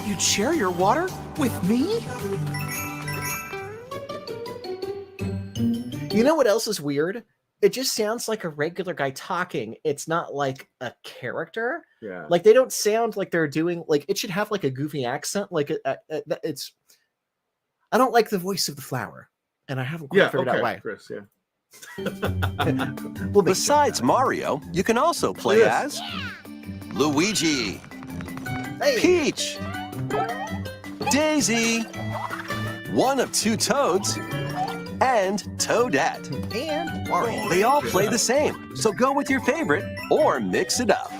You'd share your water with me? You know what else is weird? It just sounds like a regular guy talking. It's not like a character. Yeah. Like they don't sound like they're doing, like it should have like a goofy accent. Like it's, I don't like the voice of the flower, and I haven't quite figured out why. Chris, yeah. Well, besides Mario, you can also play as Luigi, Peach, Daisy, one of two Toads, and Toadette. And Wario. They all play the same, so go with your favorite or mix it up.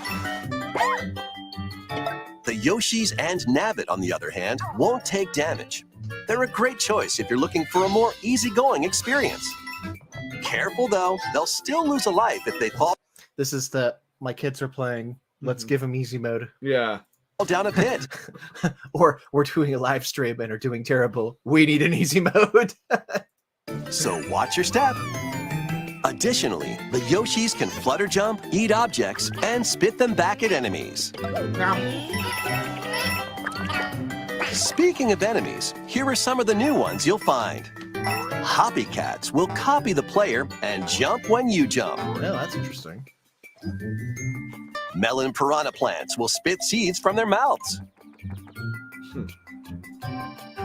The Yoshis and Nabbit, on the other hand, won't take damage. They're a great choice if you're looking for a more easygoing experience. Careful though, they'll still lose a life if they fall. This is my kids are playing. Let's give them easy mode. Yeah. Down a pit. Or we're doing a live stream and are doing terrible. We need an easy mode. So watch your step. Additionally, the Yoshis can flutter jump, eat objects, and spit them back at enemies. Speaking of enemies, here are some of the new ones you'll find. Hoppycats will copy the player and jump when you jump. Yeah, that's interesting. Melon piranha plants will spit seeds from their mouths.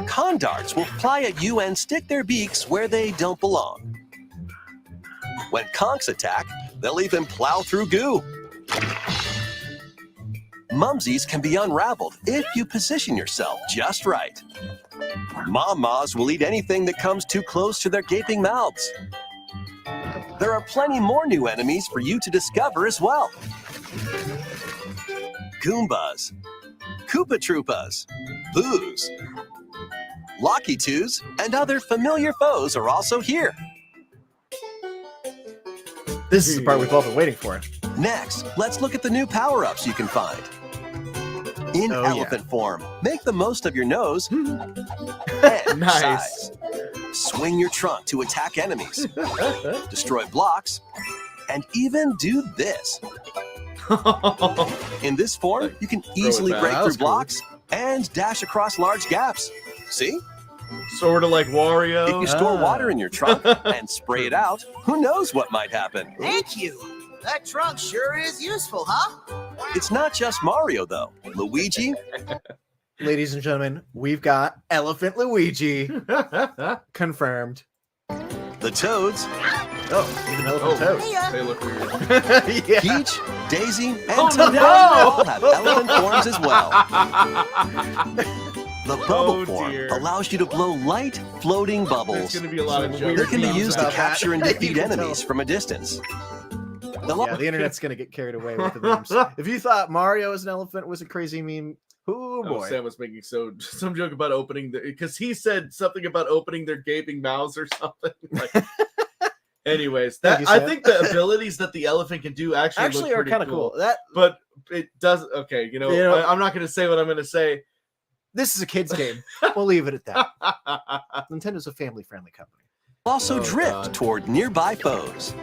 Condarts will fly at you and stick their beaks where they don't belong. When conchs attack, they'll even plow through goo. Mumsies can be unraveled if you position yourself just right. Mom-Mas will eat anything that comes too close to their gaping mouths. There are plenty more new enemies for you to discover as well. Goombas, Koopa Troopas, Boos, Locky Twos, and other familiar foes are also here. This is the part we've all been waiting for. Next, let's look at the new power-ups you can find. In elephant form, make the most of your nose and size. Swing your trunk to attack enemies, destroy blocks, and even do this. In this form, you can easily break through blocks and dash across large gaps. See? Sort of like Wario. If you store water in your trunk and spray it out, who knows what might happen? Thank you. That trunk sure is useful, huh? It's not just Mario, though. Luigi. Ladies and gentlemen, we've got Elephant Luigi. Confirmed. The Toads. Oh, even Elephant Toads. They look weird. Yeah. Peach, Daisy, and Toadette all have elephant forms as well. The bubble form dear. allows you to blow light, floating There's bubbles. going to be a lot of They jokes. can be used to about capture and that. defeat You can enemies tell. from a distance. Yeah, the internet's gonna get carried away with the memes. If you thought Mario as an elephant was a crazy meme, oh boy. Sam was making some joke about opening because he said something about opening their gaping mouths or something. Like, anyways, Thank you, I Sam. think the abilities that the elephant can do actually look are pretty kind of cool. That But it does. Okay, I'm not going to say what I'm going to say. this is a kid's game. We'll leave it at that. Nintendo's a family-friendly company. Also drift God. toward nearby foes.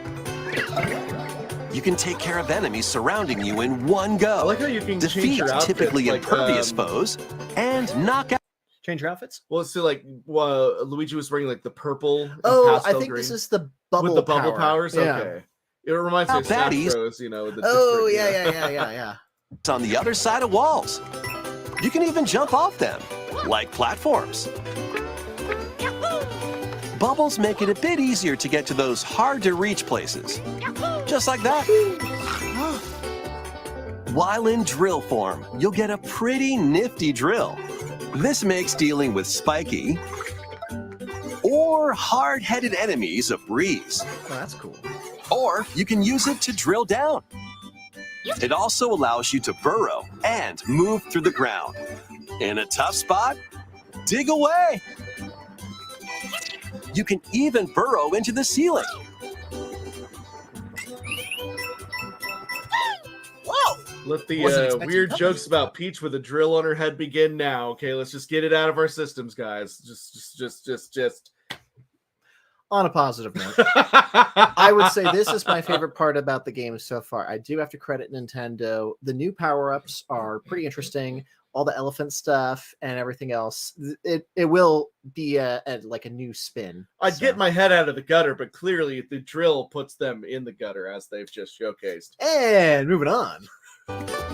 You can take care of enemies surrounding you in one go. I like how you can change Defeat your outfits, typically like, impervious foes and knock out. Change your outfits? Well, let's see, like Luigi was wearing like the purple. and Oh, I pastel think green. this is the bubble with the bubble power. powers. Yeah. Okay, it reminds me of Smash Baddies. Bros. With the Oh, different, yeah. on the other side of walls. You can even jump off them, like platforms. Bubbles make it a bit easier to get to those hard-to-reach places. Just like that. While in drill form, you'll get a pretty nifty drill. This makes dealing with spiky or hard-headed enemies a breeze. Oh, that's cool. Or you can use it to drill down. It also allows you to burrow and move through the ground. In a tough spot, dig away. You can even burrow into the ceiling. Whoa! Let the Wasn't expecting weird that. jokes about Peach with a drill on her head begin now. Okay, let's just get it out of our systems, guys. Just. On a positive note, I would say this is my favorite part about the game so far. I do have to credit Nintendo. The new power-ups are pretty interesting. All the elephant stuff and everything else. It will be like a new spin. I'd get my head out of the gutter, but clearly the drill puts them in the gutter as they've just showcased. And moving on.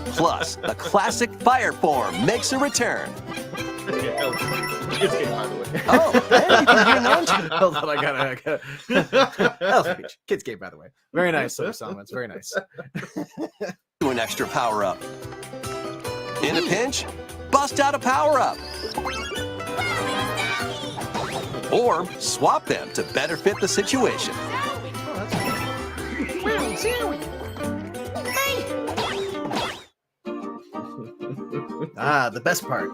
Plus, the classic fire form makes a return. Kids game, by the way. Oh, and you can hear Nunchuck. Hold on, I gotta. Elephant Beach. Kids game, by the way. Very nice, Silver It's very nice. Do an extra power-up. In a pinch, bust out a power-up. or swap them to better fit the situation. The best part.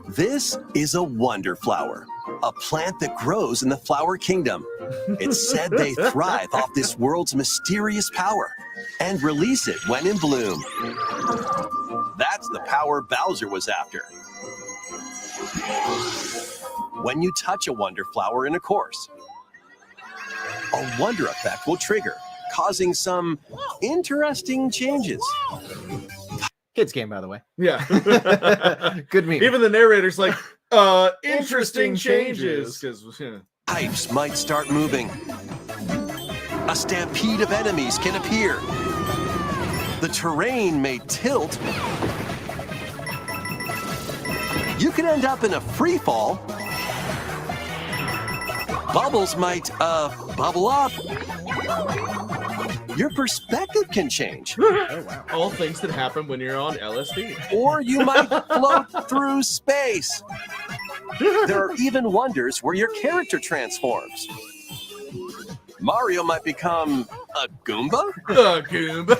This is a wonder flower, a plant that grows in the flower kingdom. It's said they thrive off this world's mysterious power and release it when in bloom. That's the power Bowser was after. When you touch a wonder flower in a course, a wonder effect will trigger, causing some interesting changes. Kids game, by the way. Yeah. Good meme. Even the narrator's like, interesting changes. Pipes might start moving. A stampede of enemies can appear. The terrain may tilt. You can end up in a free fall. Bubbles might, bubble up. Your perspective can change. Oh, wow. All things that happen when you're on LSD. Or you might float through space. There are even wonders where your character transforms. Mario might become a Goomba? A Goomba.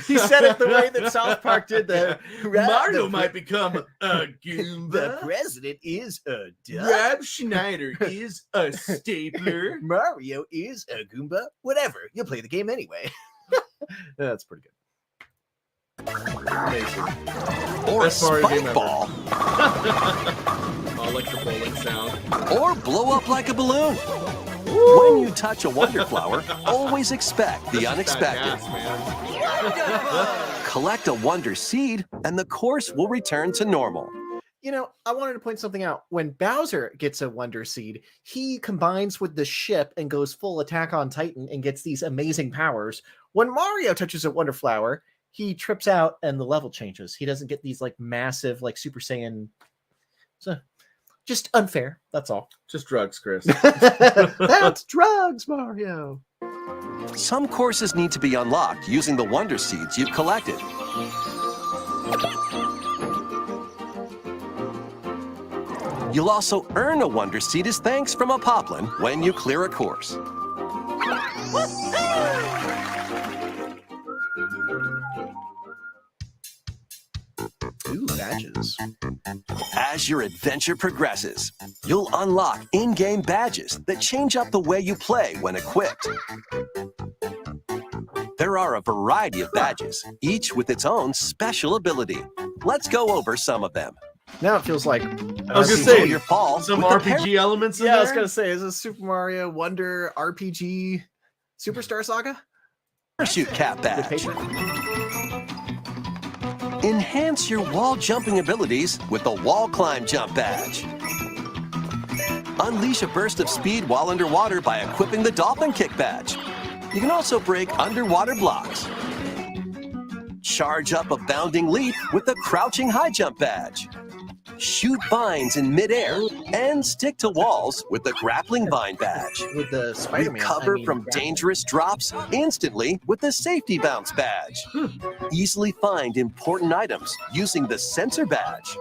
He said it the way that South Park did that. Mario might become a Goomba. The president is a duck. Rob Schneider is a stapler. Mario is a Goomba. Whatever. You'll play the game anyway. That's pretty good. Amazing. Or Best a Mario game spike ever. ball. I like the bowling sound. Or blow up like a balloon. When you touch a wonder flower, always expect the unexpected. Collect a wonder seed, and the course will return to normal. You know, I wanted to point something out. When Bowser gets a Wonder Seed, he combines with the ship and goes full attack on Titan and gets these amazing powers. When Mario touches a Wonder Flower, he trips out and the level changes. He doesn't get these like massive, like Super Saiyan. So just unfair. That's all. Just drugs, Chris. That's drugs, Mario. Some courses need to be unlocked using the wonder seeds you've collected. You'll also earn a wonder seed as thanks from a poplin when you clear a course. Ooh, badges. As your adventure progresses, you'll unlock in-game badges that change up the way you play when equipped. There are a variety of badges, each with its own special ability. Let's go over some of them. Now it feels like I was gonna say your fall some with the RPG elements in yeah, there. I was gonna say, is this Super Mario Wonder RPG Superstar Saga? parachute cap badge. Enhance your wall jumping abilities with the wall climb jump badge. Unleash a burst of speed while underwater by equipping the dolphin kick badge. You can also break underwater blocks. Charge up a bounding leap with the crouching high jump badge. Shoot vines in midair and stick to walls with the grappling vine badge. With the Spider-Man, Recover I mean, from dangerous drops instantly with the safety bounce badge. Easily find important items using the sensor badge.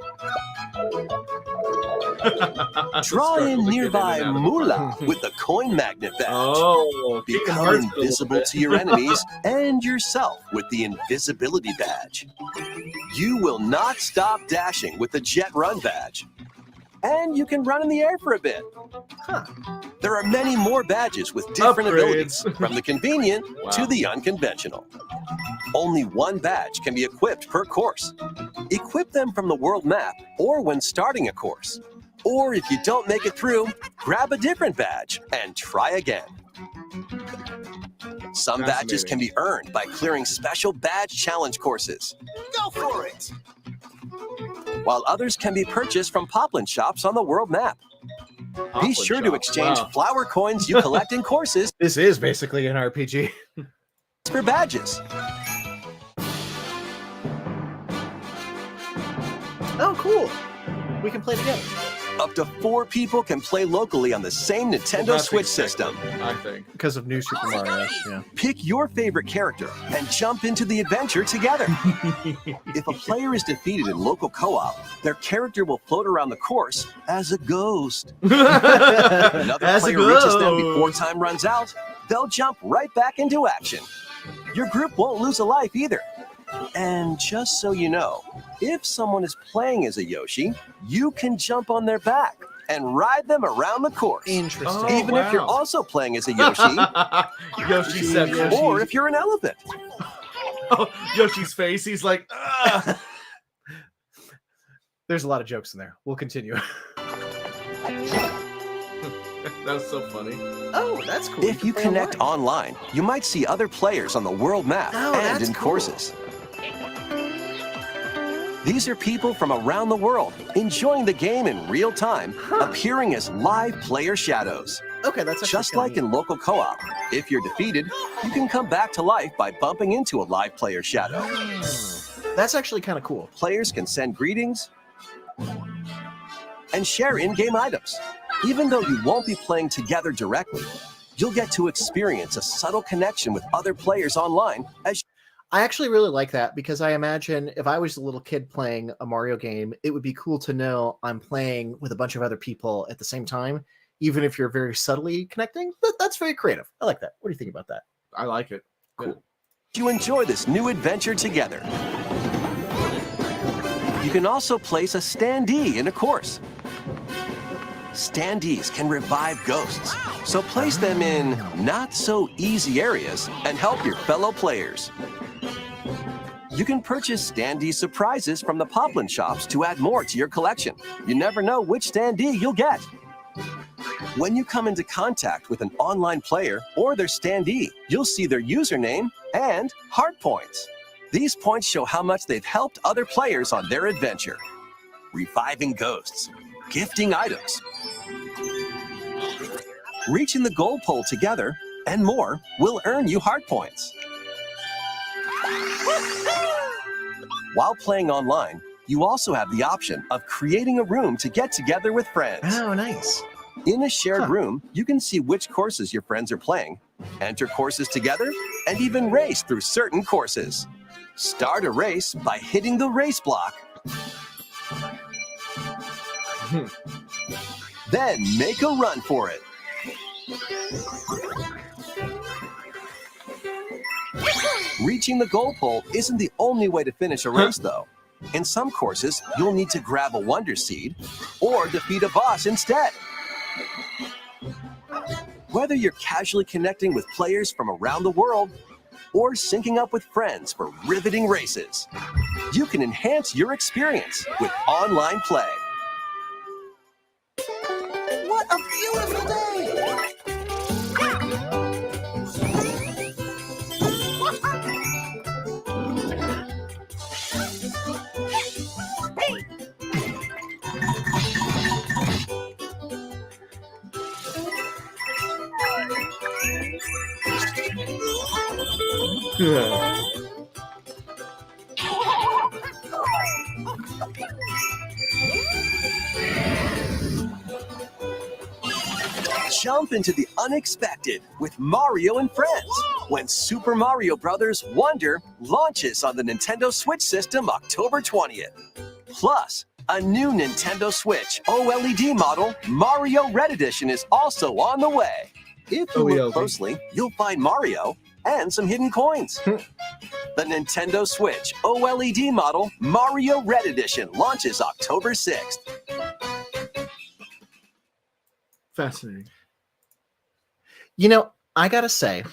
Draw in nearby moolah with the coin magnet badge. Oh, become invisible to your enemies and yourself with the invisibility badge. You will not stop dashing with the jet run badge. And you can run in the air for a bit. There are many more badges with different abilities, from the convenient to the unconventional. Only one badge can be equipped per course. Equip them from the world map or when starting a course. Or if you don't make it through, grab a different badge and try again. Some badges can be earned by clearing special badge challenge courses. Go for it! While others can be purchased from poplin shops on the world map. Be sure to exchange flower coins you collect in courses. This is basically an RPG. For badges. Oh, cool. We can play together. Up to 4 people can play locally on the same Nintendo Switch system. I think. Because of New Super Mario. Yeah. Pick your favorite character and jump into the adventure together. If a player is defeated in local co-op, their character will float around the course as a ghost. Another player reaches them before time runs out, they'll jump right back into action. Your group won't lose a life either. And just so you know, if someone is playing as a Yoshi, you can jump on their back and ride them around the course. Interesting. Even if you're also playing as a Yoshi, Yoshi. or if you're an elephant. Oh, Yoshi's face, he's like, ugh. There's a lot of jokes in there. We'll continue. That's so funny. Oh, that's cool. If you connect online, you might see other players on the world map and in courses. These are people from around the world enjoying the game in real time, appearing as live player shadows. Okay, that's just like in local co-op. If you're defeated, you can come back to life by bumping into a live player shadow. That's actually kind of cool. Players can send greetings and share in-game items. Even though you won't be playing together directly, you'll get to experience a subtle connection with other players online as I actually really like that because I imagine if I was a little kid playing a Mario game, it would be cool to know I'm playing with a bunch of other people at the same time, even if you're very subtly connecting. That's very creative. I like that. What do you think about that? I like it. Cool. you enjoy this new adventure together. You can also place a standee in a course. Standees can revive ghosts, so place them in not-so-easy areas and help your fellow players. You can purchase standee surprises from the Poplin shops to add more to your collection. You never know which standee you'll get. When you come into contact with an online player or their standee, you'll see their username and heart points. These points show how much they've helped other players on their adventure. Reviving ghosts, gifting items, reaching the goal pole together, and more will earn you heart points. While playing online, you also have the option of creating a room to get together with friends. Oh, nice. In a shared room, you can see which courses your friends are playing, enter courses together, and even race through certain courses. Start a race by hitting the race block. Then make a run for it. Reaching the goal pole isn't the only way to finish a race, though. In some courses, you'll need to grab a Wonder Seed or defeat a boss instead. Whether you're casually connecting with players from around the world or syncing up with friends for riveting races, you can enhance your experience with online play. What a beautiful day! Jump into the unexpected with Mario and Friends when Super Mario Bros. Wonder launches on the Nintendo Switch system October 20th. Plus, a new Nintendo Switch OLED model, Mario Red Edition, is also on the way. If you look closely, you'll find Mario and some hidden coins. The Nintendo Switch OLED model, Mario Red Edition, launches October 6th. Fascinating. You know, I gotta say,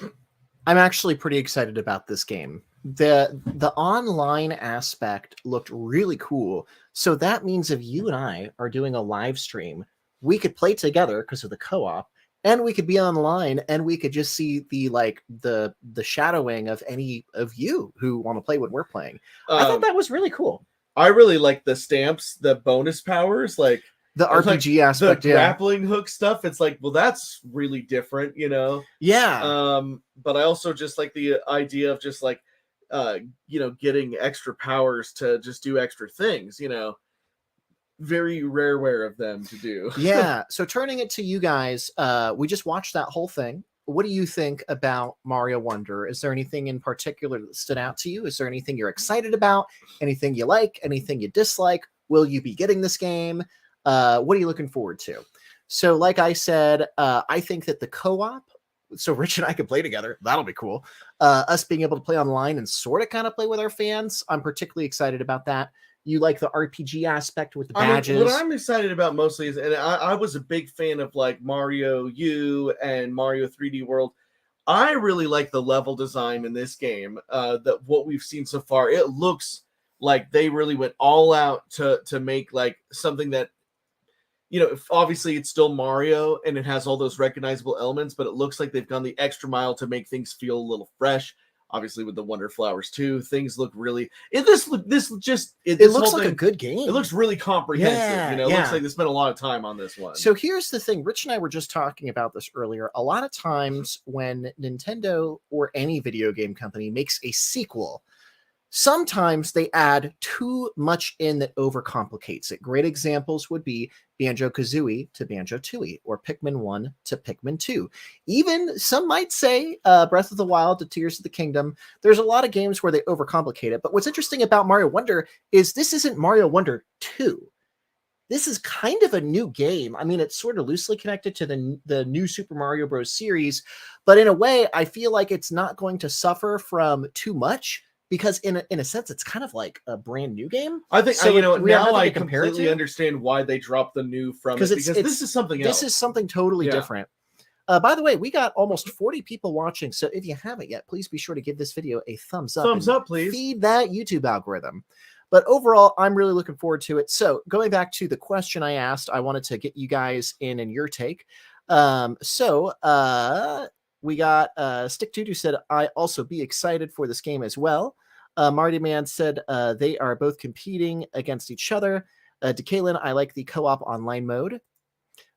I'm actually pretty excited about this game. The online aspect looked really cool. So that means if you and I are doing a live stream, we could play together because of the co-op, and we could be online and we could just see the shadowing of any of you who want to play what we're playing. I thought that was really cool. I really like the stamps, the bonus powers, like the RPG aspect, the grappling hook stuff. It's like, well, that's really different, you know? Yeah. But I also just like the idea of just like, you know, getting extra powers to just do extra things, you know? very rare of them to do. Yeah. So turning it to you guys, we just watched that whole thing. What do you think about Mario Wonder? Is there anything in particular that stood out to you? Is there anything you're excited about? Anything you like? Anything you dislike? Will you be getting this game? What are you looking forward to? So like I said, I think that the co-op, so Rich and I can play together. That'll be cool. Us being able to play online and sort of kind of play with our fans. I'm particularly excited about that. You like the RPG aspect with the badges. What I'm excited about mostly is, and I was a big fan of like Mario U and Mario 3D World. I really like the level design in this game. That what we've seen so far, it looks like they really went all out to make like something that, you know, obviously it's still Mario and it has all those recognizable elements, but it looks like they've gone the extra mile to make things feel a little fresh. Obviously, with the Wonder Flowers too, things look really. It looks like a good game. It looks really comprehensive. It looks like they spent a lot of time on this one. So here's the thing: Rich and I were just talking about this earlier. A lot of times, when Nintendo or any video game company makes a sequel, sometimes they add too much in that overcomplicates it. Great examples would be Banjo-Kazooie to Banjo-Tooie, or Pikmin 1 to Pikmin 2. Even some might say Breath of the Wild to Tears of the Kingdom. There's a lot of games where they overcomplicate it. But what's interesting about Mario Wonder is this isn't Mario Wonder 2. This is kind of a new game. I mean, it's sort of loosely connected to the new Super Mario Bros. Series. But in a way, I feel like it's not going to suffer from too much, because in a sense, it's kind of like a brand new game. I think so now I completely understand why they dropped the new from it, because this is something else. This is something totally different. By the way, we got almost 40 people watching, so if you haven't yet, please be sure to give this video a thumbs up. Thumbs up, please. Feed that YouTube algorithm. But overall, I'm really looking forward to it. So going back to the question I asked, I wanted to get you guys in and your take. We got Stick Tutu said, I also be excited for this game as well. Marty Man said they are both competing against each other. Decalen, I like the co-op online mode.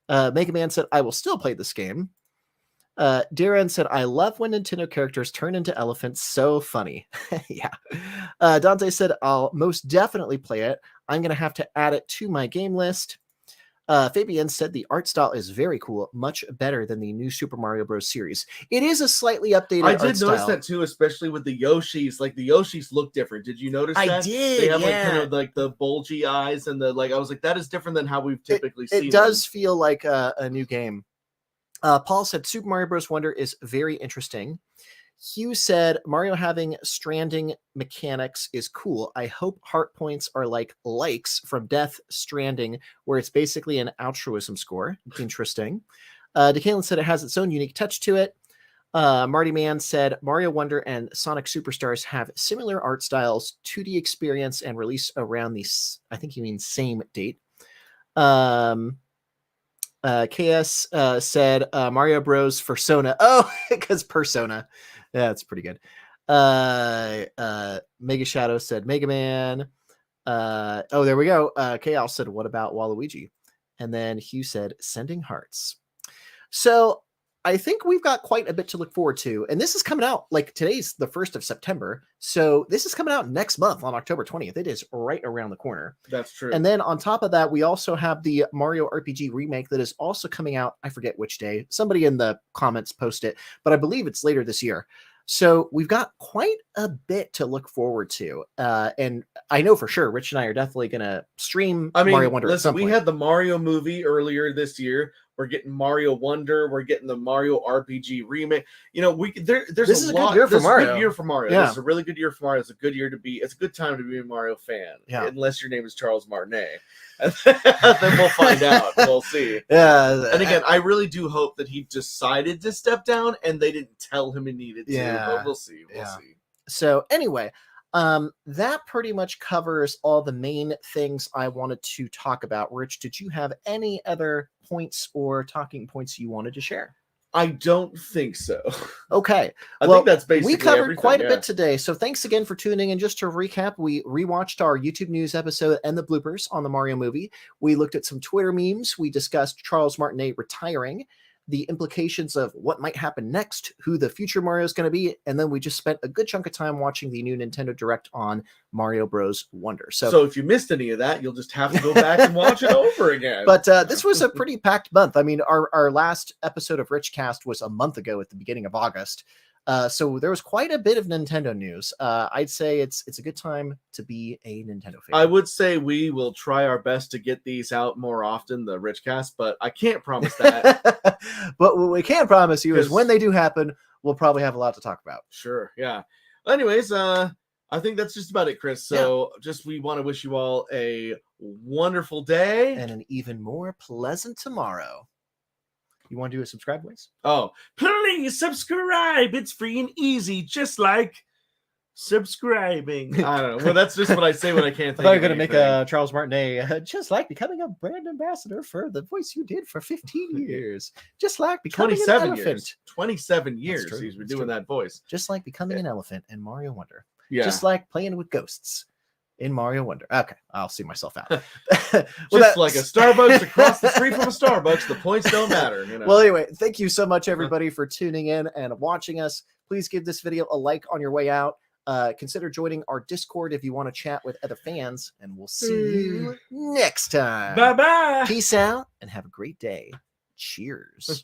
Mega Man said, I will still play this game. Darren said, I love when Nintendo characters turn into elephants. So funny. Yeah. Dante said, I'll most definitely play it. I'm going to have to add it to my game list. Fabian said the art style is very cool, much better than the new Super Mario Bros. Series. It is a slightly updated art style. I did notice that too, especially with the Yoshis. Like the Yoshis look different. Did you notice that? I did. They have like kind of like the bulgy eyes and the like. I was like, that is different than how we've typically seen. It does feel like a new game. Paul said Super Mario Bros. Wonder is very interesting. Hugh said Mario having stranding mechanics is cool. I hope heart points are like likes from Death Stranding, where it's basically an altruism score. Interesting. Decalen said it has its own unique touch to it. Marty Man said Mario Wonder and Sonic Superstars have similar art styles, 2D experience, and release around the, I think he means same date. KS said Mario Bros. Persona. Oh, because Persona. Yeah, that's pretty good. Mega Shadow said Mega Man. Oh, there we go. Chaos said, what about Waluigi? And then Hugh said, sending hearts. So I think we've got quite a bit to look forward to. And this is coming out, like today's the 1st of September. So this is coming out next month on October 20th. It is right around the corner. That's true. And then on top of that, we also have the Mario RPG remake that is also coming out. I forget which day. Somebody in the comments post it, but I believe it's later this year. So we've got quite a bit to look forward to. And I know for sure Rich and I are definitely going to stream Mario Wonder at some point. We had the Mario movie earlier this year. We're getting Mario Wonder. We're getting the Mario RPG remake. You know, there's this is a lot. Good year for this Mario. is a good year for Mario. Yeah. This is a really good year for Mario. It's a good year to be. It's a good time to be a Mario fan. Yeah. Unless your name is Charles Martinet, and then we'll find out. We'll see. Yeah. And again, I really do hope that he decided to step down, and they didn't tell him he needed to. Yeah. But we'll see. We'll see. So anyway, that pretty much covers all the main things I wanted to talk about. Rich, did you have any other points or talking points you wanted to share? I don't think so. Okay. I think that's basically we covered everything, quite a bit today. So thanks again for tuning in. Just to recap, we rewatched our YouTube news episode and the bloopers on the Mario movie. We looked at some Twitter memes. We discussed Charles Martinet retiring. the implications of what might happen next, who the future Mario is going to be, and then we just spent a good chunk of time watching the new Nintendo Direct on Mario Bros. Wonder. So if you missed any of that, you'll just have to go back and watch it over again. But this was a pretty packed month. I mean, our last episode of Richcast was a month ago at the beginning of August. So there was quite a bit of Nintendo news. I'd say it's a good time to be a Nintendo fan. I would say we will try our best to get these out more often, the Richcast, but I can't promise that. But what we can promise you is when they do happen, we'll probably have a lot to talk about. Sure, yeah. Anyways, I think that's just about it, Chris. So we want to wish you all a wonderful day. And an even more pleasant tomorrow. You want to do a subscribe, Waze? Oh, Please subscribe. It's free and easy, just like subscribing. I don't know. Well, that's just what I say when I can't think I thought you of were going to make anything. a Charles Martinet, just like becoming a brand ambassador for the voice you did for 15 years. Just like becoming an 27 elephant. years. 27 years true. he's been That's doing true. that voice. Just like becoming an elephant in Mario Wonder. Yeah. Just like playing with ghosts in Mario Wonder. Okay, I'll see myself out. Just like a Starbucks across the street from a Starbucks, the points don't matter. You know? Well, anyway, thank you so much, everybody, for tuning in and watching us. Please give this video a like on your way out. Consider joining our Discord if you want to chat with other fans, and we'll see you next time. Bye-bye. Peace out and have a great day. Cheers.